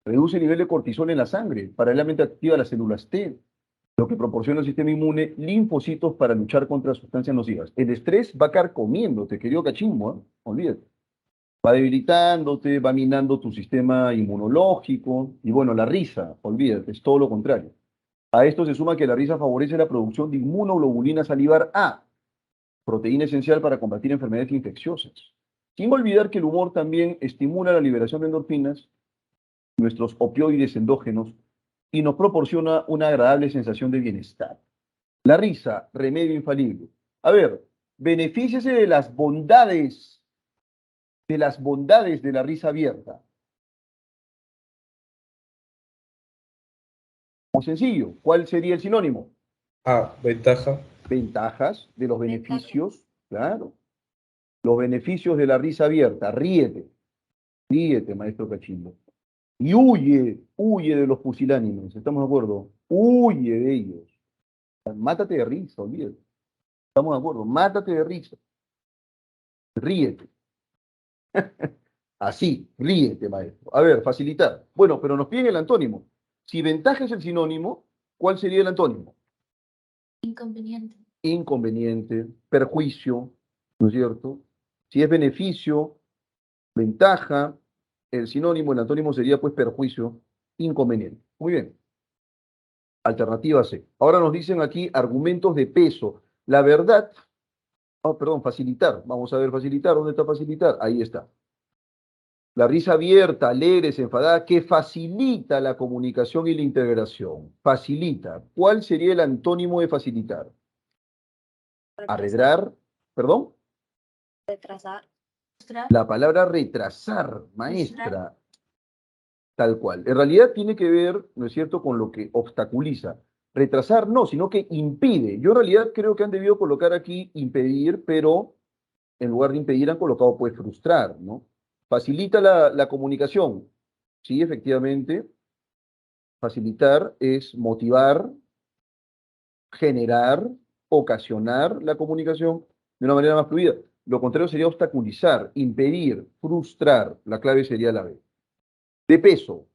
S1: Reduce el nivel de cortisol en la sangre, paralelamente activa las células T, lo que proporciona al sistema inmune linfocitos para luchar contra sustancias nocivas. El estrés va carcomiéndote, querido cachimbo, ¿eh? Olvídate. Va debilitándote, va minando tu sistema inmunológico, y bueno, la risa, olvídate, es todo lo contrario. A esto se suma que la risa favorece la producción de inmunoglobulina salivar A, proteína esencial para combatir enfermedades infecciosas. Sin olvidar que el humor también estimula la liberación de endorfinas, nuestros opioides endógenos, y nos proporciona una agradable sensación de bienestar. La risa, remedio infalible. A ver, benefíciese de las bondades de la risa abierta. Muy sencillo, ¿cuál sería el sinónimo?
S7: A, ventaja.
S1: Ventajas de los
S6: Ventaja.
S1: beneficios, claro. Los beneficios de la risa abierta. Ríete, ríete, maestro Cachimbo. Y huye de los pusilánimes, ¿estamos de acuerdo? Huye de ellos. Mátate de risa, olvídate. ¿Estamos de acuerdo? Mátate de risa. Ríete. Así, ríete, maestro. A ver, facilitar. Bueno, pero nos piden el antónimo. Si ventaja es el sinónimo, ¿cuál sería el antónimo?
S6: Inconveniente.
S1: Inconveniente, perjuicio, ¿no es cierto? Si es beneficio, ventaja, el sinónimo, el antónimo sería pues perjuicio, inconveniente. Muy bien. Alternativa C. Ahora nos dicen aquí argumentos de peso. La verdad, perdón, facilitar. Vamos a ver facilitar. ¿Dónde está facilitar? Ahí está. La risa abierta, alegre, desenfadada, que facilita la comunicación y la integración. Facilita. ¿Cuál sería el antónimo de facilitar? Arreglar, perdón.
S6: Retrasar.
S1: La palabra retrasar, maestra, tal cual. En realidad tiene que ver, ¿no es cierto?, con lo que obstaculiza. Retrasar no, sino que impide. Yo en realidad creo que han debido colocar aquí impedir, pero en lugar de impedir han colocado pues frustrar, ¿no? Facilita la comunicación. Sí, efectivamente. Facilitar es motivar, generar, ocasionar la comunicación de una manera más fluida. Lo contrario sería obstaculizar, impedir, frustrar. La clave sería la B. De peso.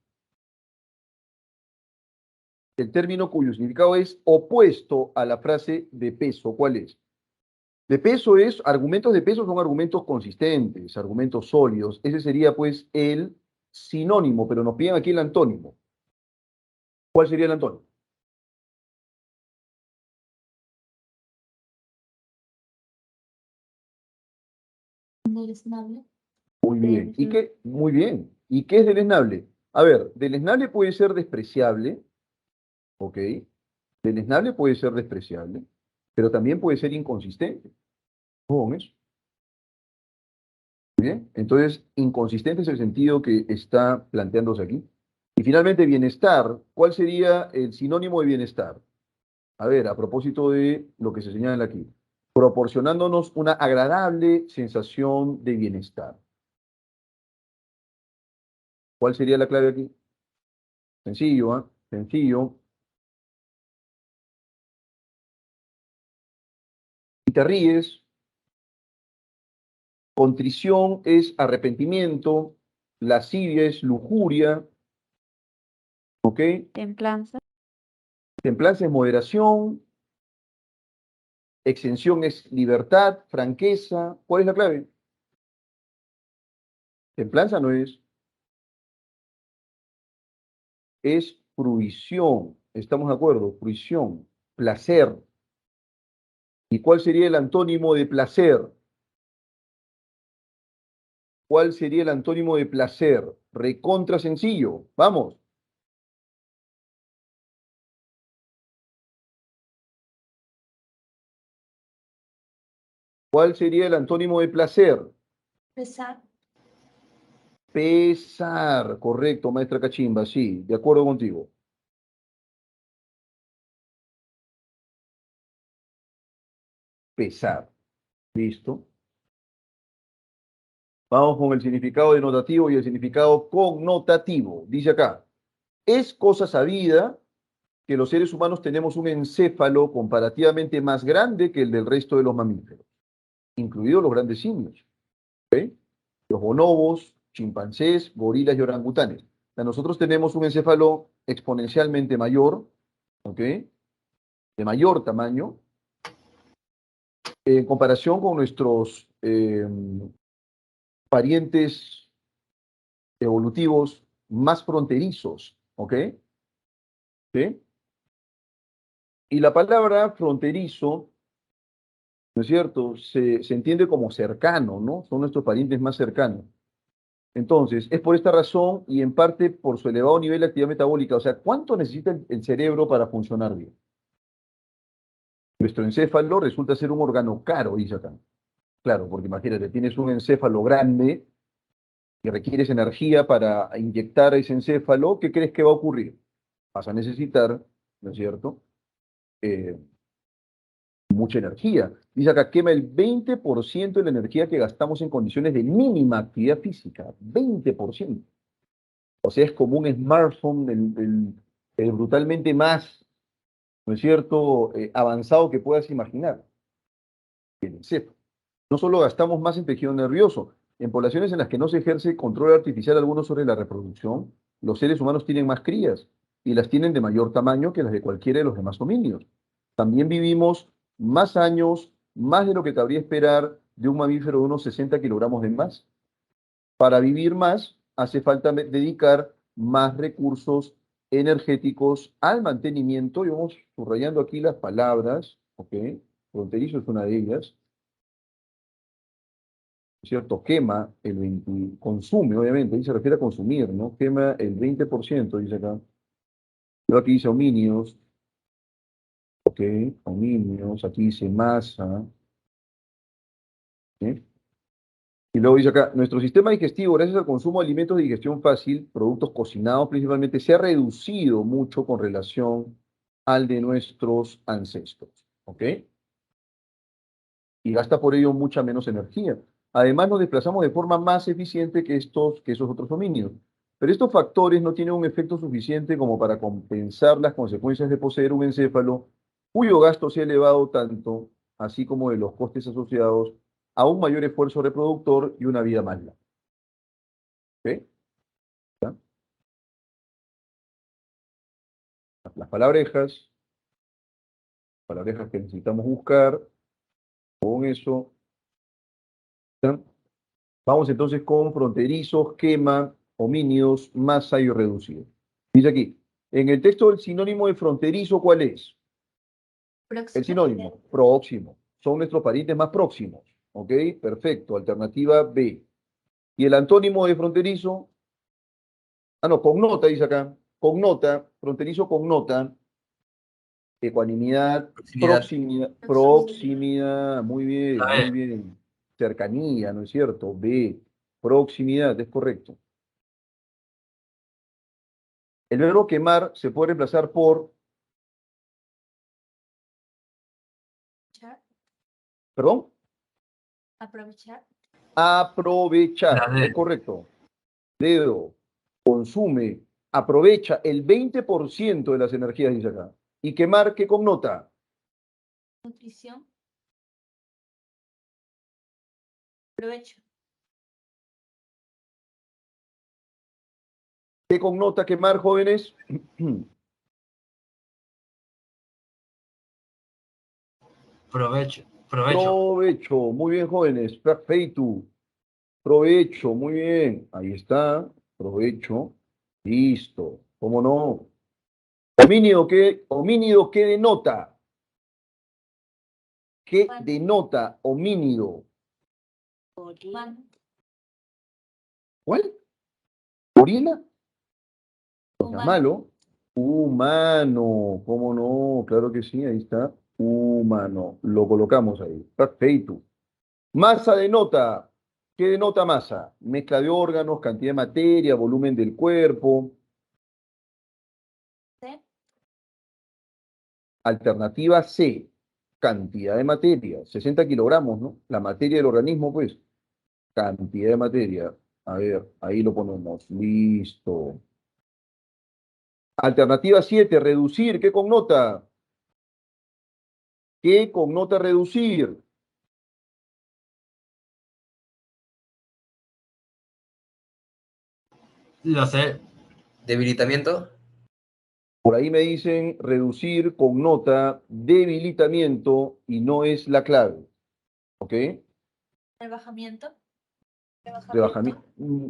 S1: El término cuyo significado es opuesto a la frase de peso. ¿Cuál es? De peso es, argumentos de peso son argumentos consistentes, argumentos sólidos. Ese sería pues el sinónimo, pero nos piden aquí el antónimo. ¿Cuál sería el antónimo?
S6: Deleznable.
S1: Muy bien. ¿Y qué? Muy bien. ¿Y qué es deleznable? A ver, deleznable puede ser despreciable, ¿ok? Deleznable puede ser despreciable, pero también puede ser inconsistente. Ojo con eso. Bien, entonces, inconsistente es el sentido que está planteándose aquí. Y finalmente, bienestar. ¿Cuál sería el sinónimo de bienestar? A ver, a propósito de lo que se señala aquí, proporcionándonos una agradable sensación de bienestar. ¿Cuál sería la clave aquí? Sencillo, ¿ah? Sencillo. Si te ríes, contrición es arrepentimiento, lascivia es lujuria, ¿ok?
S4: Templanza.
S1: Templanza es moderación, exención es libertad, franqueza. ¿Cuál es la clave? Templanza no es fruición. ¿Estamos de acuerdo? Fruición, placer. ¿Y cuál sería el antónimo de placer? ¿Cuál sería el antónimo de placer? Recontra sencillo. Vamos. ¿Cuál sería el antónimo de placer?
S6: Pesar.
S1: Pesar. Correcto, maestra Cachimba. Sí, de acuerdo contigo. Pesar. ¿Listo? Vamos con el significado denotativo y el significado connotativo. Dice acá, es cosa sabida que los seres humanos tenemos un encéfalo comparativamente más grande que el del resto de los mamíferos, incluidos los grandes simios, ¿ok? Los bonobos, chimpancés, gorilas y orangutanes. O sea, nosotros tenemos un encéfalo exponencialmente mayor, ¿ok? De mayor tamaño, en comparación con nuestros parientes evolutivos más fronterizos, ¿ok? ¿Sí? Y la palabra fronterizo, ¿no es cierto? Se entiende como cercano, ¿no? Son nuestros parientes más cercanos. Entonces, es por esta razón y en parte por su elevado nivel de actividad metabólica. O sea, ¿cuánto necesita el cerebro para funcionar bien? Nuestro encéfalo resulta ser un órgano caro, dice acá. Claro, porque imagínate, tienes un encéfalo grande y requieres energía para inyectar ese encéfalo, ¿qué crees que va a ocurrir? Vas a necesitar, ¿no es cierto? Mucha energía. Dice acá, quema el 20% de la energía que gastamos en condiciones de mínima actividad física. 20%. O sea, es como un smartphone el brutalmente más, ¿no es cierto?, avanzado que puedas imaginar. El encéfalo. No solo gastamos más en tejido nervioso, en poblaciones en las que no se ejerce control artificial alguno sobre la reproducción, los seres humanos tienen más crías y las tienen de mayor tamaño que las de cualquiera de los demás homínidos. También vivimos más años, más de lo que cabría esperar de un mamífero de unos 60 kilogramos de más. Para vivir más, hace falta dedicar más recursos energéticos al mantenimiento, y vamos subrayando aquí las palabras, ¿ok? Fronterizo es una de ellas, ¿cierto? Quema el 20, consume, obviamente, ahí se refiere a consumir, ¿no? Quema el 20%, dice acá. Luego aquí dice homínidos, ¿ok? Homínidos, aquí dice masa, ¿sí? Y luego dice acá, nuestro sistema digestivo, gracias al consumo de alimentos de digestión fácil, productos cocinados principalmente, se ha reducido mucho con relación al de nuestros ancestros, ¿ok? Y gasta por ello mucha menos energía. Además, nos desplazamos de forma más eficiente que esos otros homínidos. Pero estos factores no tienen un efecto suficiente como para compensar las consecuencias de poseer un encéfalo cuyo gasto se ha elevado tanto, así como de los costes asociados a un mayor esfuerzo reproductor y una vida más larga. ¿Ok? ¿Ya? Las palabrejas que necesitamos buscar, con eso. ¿Ya? Vamos entonces con fronterizos, quema, homínidos, masa y reducido. Dice aquí, en el texto el sinónimo de fronterizo, ¿cuál es? El sinónimo, próximo. Son nuestros parientes más próximos. ¿Ok? Perfecto. Alternativa B. Y el antónimo de fronterizo, no, connota, dice acá. Connota, fronterizo connota, ecuanimidad,
S8: Proximidad.
S1: proximidad, muy bien,
S8: A
S1: muy
S8: ver,
S1: bien. Cercanía, ¿no es cierto? B, proximidad, es correcto. El verbo quemar se puede reemplazar por, perdón,
S6: Aprovechar.
S1: aprovechar,
S8: la
S1: es
S8: D.
S1: correcto. Dedo, consume, aprovecha el 20% de las energías, dice acá. Y quemar, ¿qué connota?
S6: Nutrición. Provecho.
S1: ¿Qué connota quemar, jóvenes?
S8: Provecho.
S1: Provecho, muy bien, jóvenes. Perfecto. Provecho, muy bien. Ahí está. Provecho. Listo. ¿Cómo no? Homínido, ¿qué denota? ¿Qué
S6: Humano.
S1: denota homínido?
S6: Humano.
S1: ¿Cuál? ¿Gorila? No seas
S6: Humano.
S1: malo. Humano. ¿Cómo no? Claro que sí, ahí está. Humano. Lo colocamos ahí. Perfecto. Masa denota. ¿Qué denota masa? Mezcla de órganos, cantidad de materia, volumen del cuerpo.
S6: C.
S1: Alternativa C. Cantidad de materia. 60 kilogramos, ¿no? La materia del organismo, pues. cantidad de materia. A ver, ahí lo ponemos. Listo. Alternativa 7, reducir. ¿Qué connota? ¿Qué connota reducir?
S8: Lo sé.
S3: Debilitamiento.
S1: Por ahí me dicen reducir connota debilitamiento y no es la clave. ¿Ok?
S6: Rebajamiento.
S1: Rebajamiento.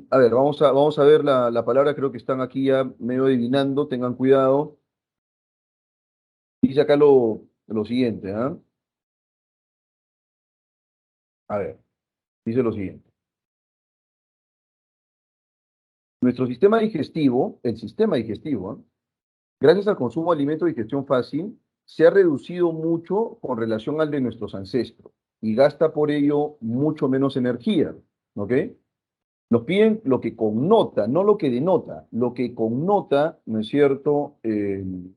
S1: A ver, vamos a ver la palabra, creo que están aquí ya medio adivinando, tengan cuidado. Dice acá lo siguiente, ¿ah? A ver, dice lo siguiente. Nuestro sistema digestivo, el sistema digestivo, ¿ah? Gracias al consumo de alimentos de digestión fácil, se ha reducido mucho con relación al de nuestros ancestros y gasta por ello mucho menos energía, ¿ok? Nos piden lo que connota, no lo que denota, lo que connota, ¿no es cierto?, el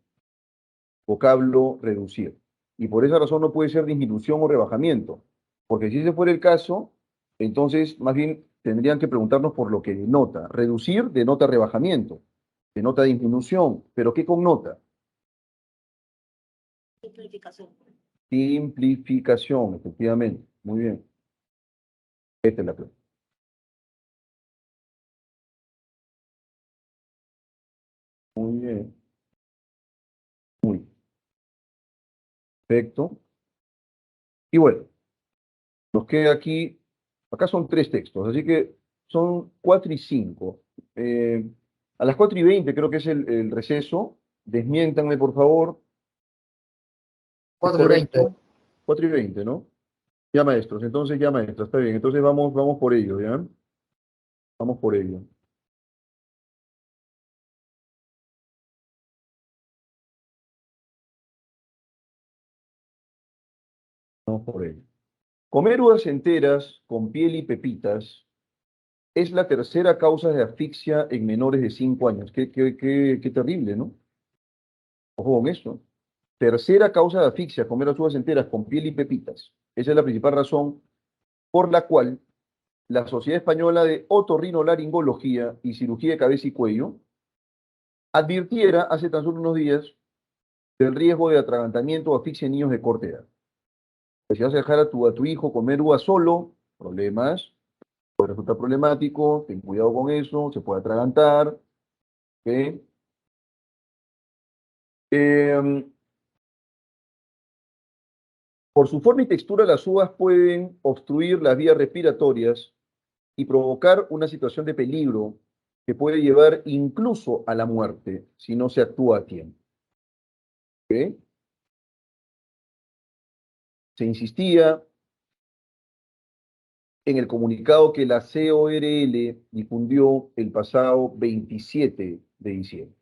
S1: vocablo reducir. Y por esa razón no puede ser disminución o rebajamiento, porque si ese fuera el caso, entonces más bien tendrían que preguntarnos por lo que denota. Reducir denota rebajamiento, denota disminución, pero ¿qué connota?
S6: Simplificación.
S1: Simplificación, efectivamente. Muy bien. Esta es la clave. Muy bien. Muy bien. Perfecto. Y bueno, nos queda aquí, acá son 3 textos, así que son 4 y 5. A las 4:20 creo que es el receso. Desmiéntanme, por favor. ¿Es
S3: 4:20.
S1: correcto? 4:20, ¿no? Ya, maestros. Entonces, ya, maestros. Está bien. Entonces, vamos por ello, ¿ya? Vamos por ello. Vamos por ello. Comer uvas enteras con piel y pepitas es la tercera causa de asfixia en menores de 5 años. Qué terrible, ¿no? Ojo con eso. Tercera causa de asfixia, comer las uvas enteras con piel y pepitas. Esa es la principal razón por la cual la Sociedad Española de Otorrinolaringología y Cirugía de Cabeza y Cuello advirtiera hace tan solo unos días del riesgo de atragantamiento o asfixia en niños de corta edad. Si vas a dejar a tu hijo comer uva solo, problemas, puede resultar problemático, ten cuidado con eso, se puede atragantar. ¿Ok? Por su forma y textura, las uvas pueden obstruir las vías respiratorias y provocar una situación de peligro que puede llevar incluso a la muerte si no se actúa a tiempo. ¿Ok? Se insistía en el comunicado que la CORL difundió el pasado 27 de diciembre.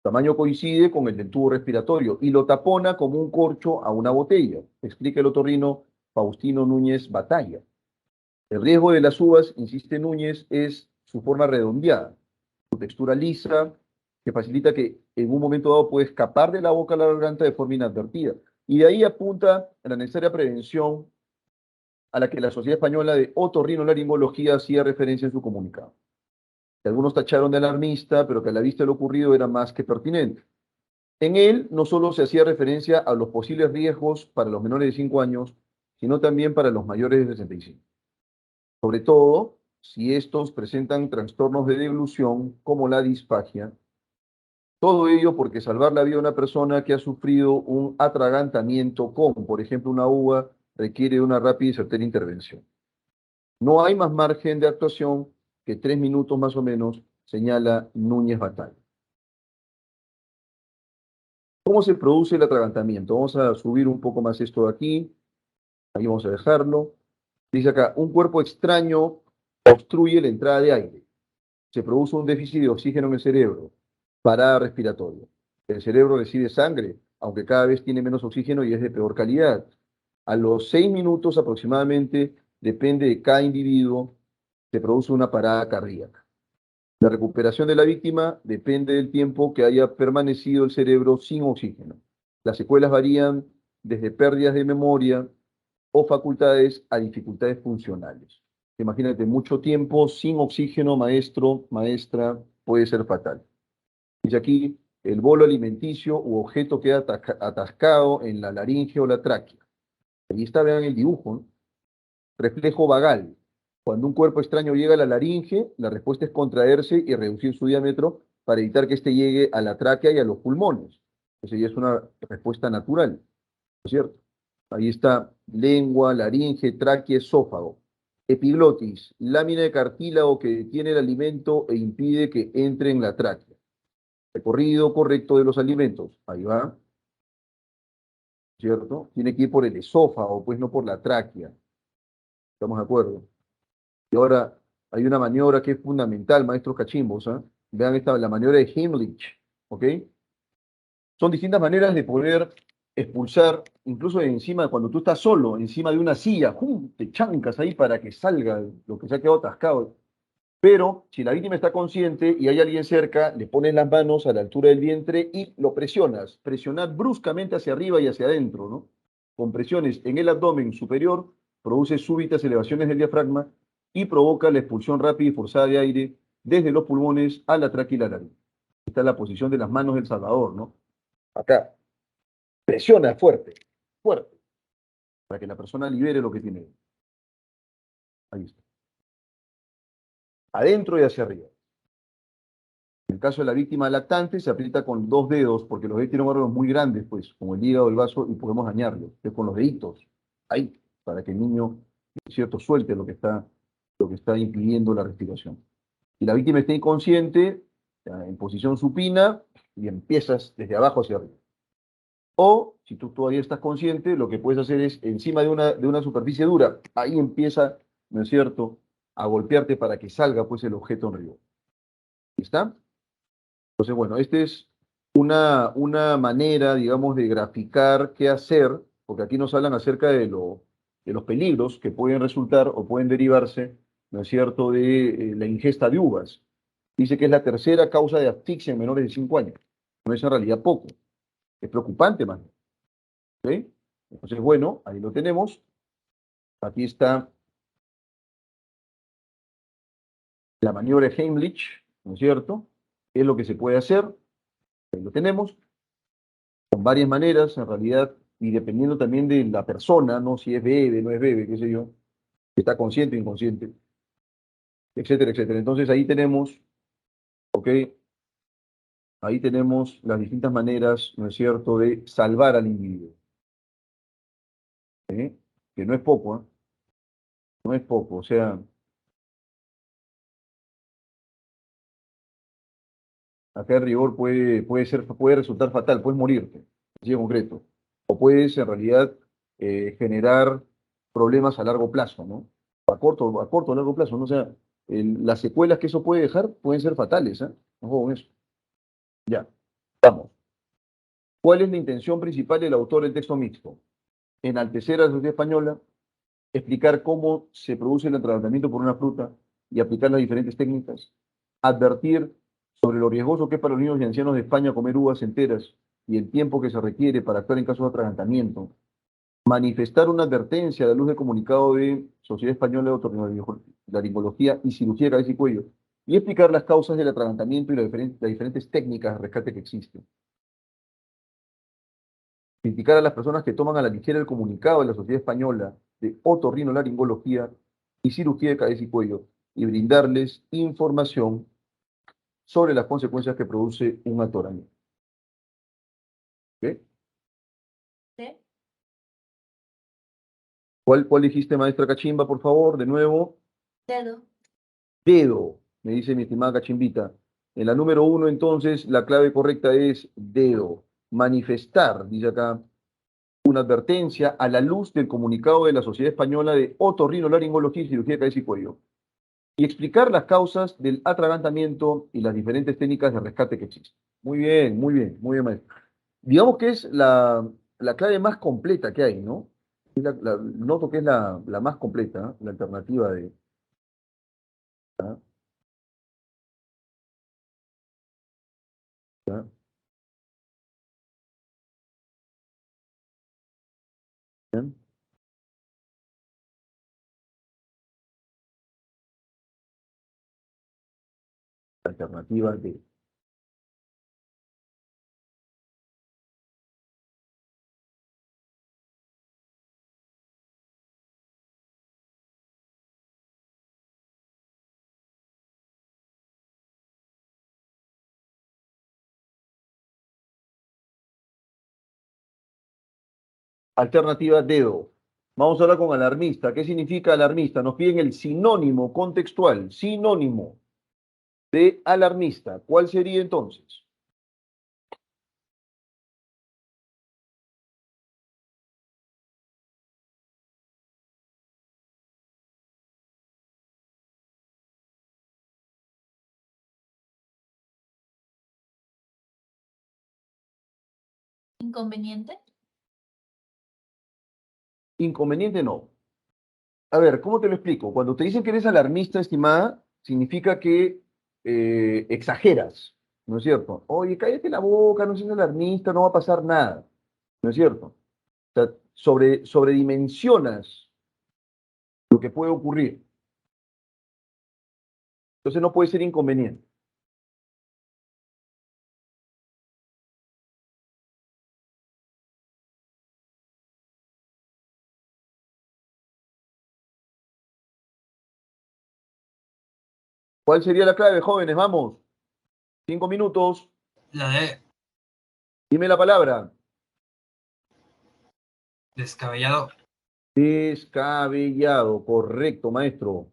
S1: El tamaño coincide con el del tubo respiratorio y lo tapona como un corcho a una botella, explica el otorrino Faustino Núñez Batalla. El riesgo de las uvas, insiste Núñez, es su forma redondeada, su textura lisa, que facilita que en un momento dado puede escapar de la boca a la garganta de forma inadvertida. Y de ahí apunta a la necesaria prevención a la que la Sociedad Española de Otorrinolaringología hacía referencia en su comunicado. Que algunos tacharon de alarmista, pero que a la vista de lo ocurrido era más que pertinente. En él no solo se hacía referencia a los posibles riesgos para los menores de 5 años, sino también para los mayores de 65. Sobre todo, si estos presentan trastornos de deglución como la disfagia. Todo ello porque salvar la vida de una persona que ha sufrido un atragantamiento con, por ejemplo, una uva, requiere una rápida y certera intervención. No hay más margen de actuación que 3 minutos más o menos, señala Núñez Batalla. ¿Cómo se produce el atragantamiento? Vamos a subir un poco más esto de aquí. Ahí vamos a dejarlo. Dice acá, un cuerpo extraño obstruye la entrada de aire. Se produce un déficit de oxígeno en el cerebro. Parada respiratoria. El cerebro recibe sangre, aunque cada vez tiene menos oxígeno y es de peor calidad. A los 6 minutos aproximadamente, depende de cada individuo, se produce una parada cardíaca. La recuperación de la víctima depende del tiempo que haya permanecido el cerebro sin oxígeno. Las secuelas varían desde pérdidas de memoria, o facultades a dificultades funcionales. Imagínate, mucho tiempo sin oxígeno, maestro, maestra, puede ser fatal. Dice aquí, el bolo alimenticio u objeto queda atascado en la laringe o la tráquea. Ahí está, vean el dibujo, ¿no? Reflejo vagal. Cuando un cuerpo extraño llega a la laringe, la respuesta es contraerse y reducir su diámetro para evitar que éste llegue a la tráquea y a los pulmones. Esa ya es una respuesta natural, ¿no es cierto? Ahí está lengua, laringe, tráquea, esófago. Epiglotis, lámina de cartílago que detiene el alimento e impide que entre en la tráquea. Recorrido correcto de los alimentos. Ahí va, ¿cierto? Tiene que ir por el esófago, pues no por la tráquea. ¿Estamos de acuerdo? Y ahora hay una maniobra que es fundamental, maestros cachimbos, ¿ah? Vean la maniobra de Heimlich, ¿ok? Son distintas maneras de poder expulsar, incluso encima, cuando tú estás solo, encima de una silla, ¡pum!, te chancas ahí para que salga lo que se ha quedado atascado. Pero si la víctima está consciente y hay alguien cerca, le pones las manos a la altura del vientre y lo presionas. Presionad bruscamente hacia arriba y hacia adentro, ¿no? Con presiones en el abdomen superior, produce súbitas elevaciones del diafragma y provoca la expulsión rápida y forzada de aire desde los pulmones a la tráquea y la laringe. Esta es la posición de las manos del Salvador, ¿no? Acá. Presiona fuerte, fuerte, para que la persona libere lo que tiene. Ahí está. Adentro y hacia arriba. En el caso de la víctima lactante, se aprieta con 2 dedos, porque los dedos tienen órganos muy grandes, pues, como el hígado, el vaso, y podemos dañarlo. Es con los deditos, ahí, para que el niño, ¿cierto?, suelte lo que está impidiendo la respiración. Si la víctima está inconsciente, en posición supina, y empiezas desde abajo hacia arriba. O, si tú todavía estás consciente, lo que puedes hacer es, encima de una superficie dura, ahí empieza, ¿no es cierto?, a golpearte para que salga, pues, el objeto en rigor. ¿Está? Entonces, bueno, esta es una manera, digamos, de graficar qué hacer, porque aquí nos hablan acerca de los peligros que pueden resultar o pueden derivarse, ¿no es cierto?, de la ingesta de uvas. Dice que es la tercera causa de asfixia en menores de 5 años. No es en realidad poco, es preocupante más. ¿Ok? Entonces, bueno, ahí lo tenemos. Aquí está la maniobra de Heimlich, ¿no es cierto? ¿Qué es lo que se puede hacer? Ahí lo tenemos. Con varias maneras, en realidad, y dependiendo también de la persona, ¿no? Si es bebé, no es bebé, qué sé yo, si está consciente o inconsciente, etcétera, etcétera. Entonces ahí tenemos, ¿ok? Ahí tenemos las distintas maneras, ¿no es cierto?, de salvar al individuo. ¿Eh? Que no es poco, ¿eh? No es poco. O sea, acá el rigor puede resultar fatal, puedes morirte, así de concreto. O puedes, en realidad, generar problemas a largo plazo, ¿no? A corto o largo plazo, ¿no? O sea, las secuelas que eso puede dejar pueden ser fatales, ¿eh? Ojo con eso. Ya, vamos. ¿Cuál es la intención principal del autor del texto mixto? Enaltecer a la sociedad española, explicar cómo se produce el tratamiento por una fruta y aplicar las diferentes técnicas, advertir sobre lo riesgoso que es para los niños y ancianos de España comer uvas enteras y el tiempo que se requiere para actuar en caso de atragantamiento, manifestar una advertencia a la luz del comunicado de Sociedad Española de Otorrinolaringología y Cirugía de Cabeza y Cuello, y explicar las causas del atragantamiento y las diferentes técnicas de rescate que existen. Criticar a las personas que toman a la ligera el comunicado de la Sociedad Española de Otorrinolaringología y Cirugía de Cabeza y Cuello y brindarles información sobre las consecuencias que produce un atoramiento. ¿Ok?
S6: ¿Sí?
S1: ¿Cuál dijiste, maestra Cachimba, por favor? De nuevo.
S6: Dedo.
S1: Dedo, me dice mi estimada Cachimbita. En la número 1, entonces, la clave correcta es dedo. Manifestar, dice acá, una advertencia a la luz del comunicado de la Sociedad Española de Otorrinolaringología y Cirugía de Cabeza y Cuello. Y explicar las causas del atragantamiento y las diferentes técnicas de rescate que existen. Muy bien, muy bien, muy bien, maestro. Digamos que es la clave más completa que hay, ¿no? Noto que es la más completa, ¿eh? La alternativa de... ¿ah? ¿ah? ¿Bien? Alternativa D. Alternativa dedo. Vamos ahora con alarmista. ¿Qué significa alarmista? Nos piden el sinónimo contextual, sinónimo de alarmista. ¿Cuál sería entonces?
S6: Inconveniente.
S1: Inconveniente no. A ver, ¿cómo te lo explico? Cuando te dicen que eres alarmista, estimada, significa que exageras, ¿no es cierto? Oye, cállate la boca, no seas alarmista, no va a pasar nada, ¿no es cierto? O sea, sobredimensionas lo que puede ocurrir. Entonces no puede ser inconveniente. ¿Cuál sería la clave, jóvenes? Vamos. 5 minutos.
S8: La D.
S1: Dime la palabra.
S8: Descabellado.
S1: Descabellado. Correcto, maestro.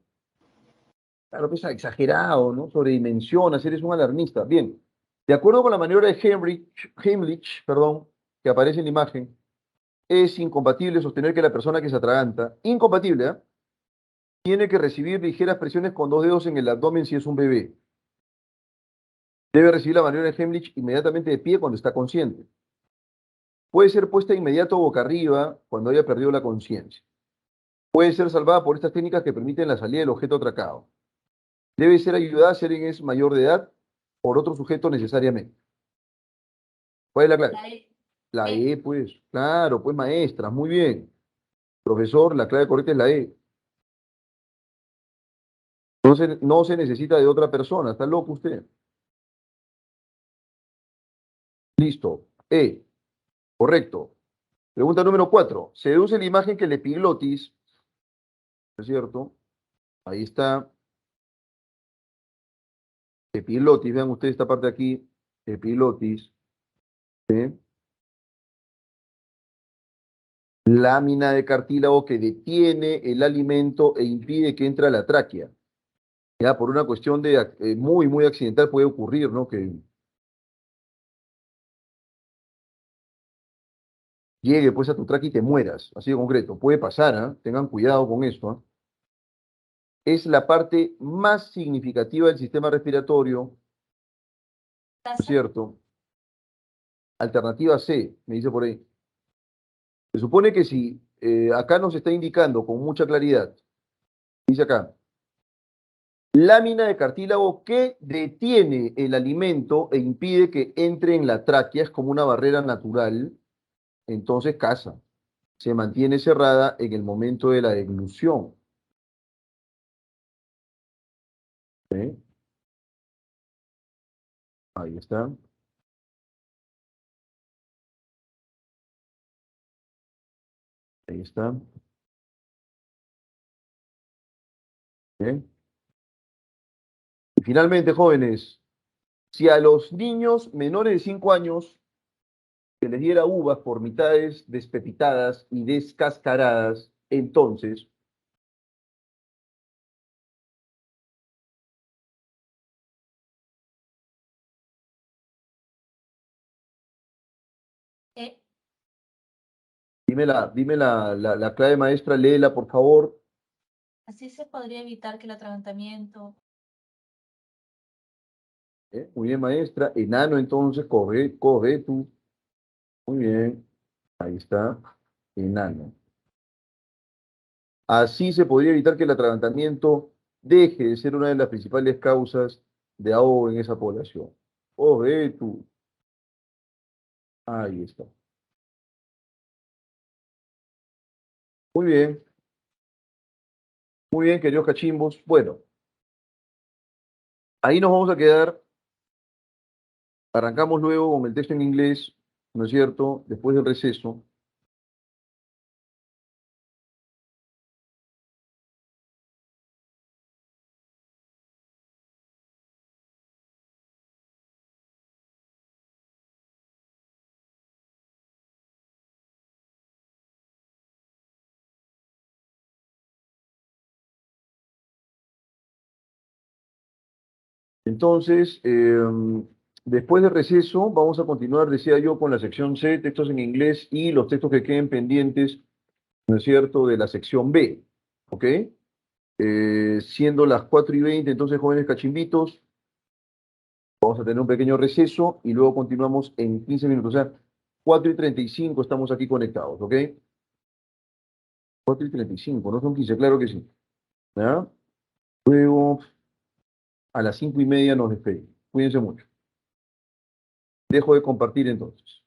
S1: Claro, pues exagerado, ¿no? Sobredimensionas, eres un alarmista. Bien. De acuerdo con la maniobra de Heimlich, perdón, que aparece en la imagen, es incompatible sostener que la persona que se atraganta, incompatible, ¿eh? Tiene que recibir ligeras presiones con 2 dedos en el abdomen si es un bebé. Debe recibir la maniobra de Heimlich inmediatamente de pie cuando está consciente. Puede ser puesta inmediato boca arriba cuando haya perdido la conciencia. Puede ser salvada por estas técnicas que permiten la salida del objeto atracado. Debe ser ayudada si alguien es mayor de edad por otro sujeto necesariamente. ¿Cuál es la clave?
S6: La E.
S1: La
S6: E.
S1: E, pues. Claro, pues maestra, muy bien. Profesor, la clave correcta es la E. No se necesita de otra persona, está loco usted. Listo. E, correcto. Pregunta número 4. Se deduce la imagen que el epiglotis, ¿no es cierto? Ahí está. Epiglotis, vean ustedes esta parte aquí. Epiglotis. ¿Sí? Lámina de cartílago que detiene el alimento e impide que entre a la tráquea. Ya, por una cuestión de muy, muy accidental puede ocurrir, ¿no? Que llegue pues a tu tráquea y te mueras, así de concreto. Puede pasar, ¿ah? Tengan cuidado con esto, ¿ah? Es la parte más significativa del sistema respiratorio, ¿no es
S6: Taza.
S1: cierto? Alternativa C, me dice por ahí. Se supone que si acá nos está indicando con mucha claridad, dice acá, lámina de cartílago que detiene el alimento e impide que entre en la tráquea, es como una barrera natural, entonces casa. Se mantiene cerrada en el momento de la deglución. ¿Sí? Ahí está. Ahí está. ¿Sí? Y finalmente, jóvenes, si a los niños menores de 5 años se les diera uvas por mitades despepitadas y descascaradas, entonces,
S6: E.
S1: dime la clave maestra, léela, por favor.
S6: Así se podría evitar que el atragantamiento.
S1: Muy bien, maestra. Enano, entonces, coge tú. Muy bien. Ahí está. Enano. Así se podría evitar que el atragantamiento deje de ser una de las principales causas de ahogo en esa población. Coge tú. Ahí está. Muy bien. Muy bien, queridos cachimbos. Bueno, Ahí nos vamos a quedar. Arrancamos luego con el texto en inglés, ¿no es cierto? Después del receso. Entonces, después del receso, vamos a continuar, decía yo, con la sección C, textos en inglés y los textos que queden pendientes, ¿no es cierto?, de la sección B, ¿ok? Siendo las 4:20, entonces, jóvenes cachimbitos, vamos a tener un pequeño receso y luego continuamos en 15 minutos. O sea, 4:35 estamos aquí conectados, ¿ok? 4:35, no son 15, claro que sí. ¿Ya? Luego, a las 5:30 nos despedimos. Cuídense mucho. Dejo de compartir entonces.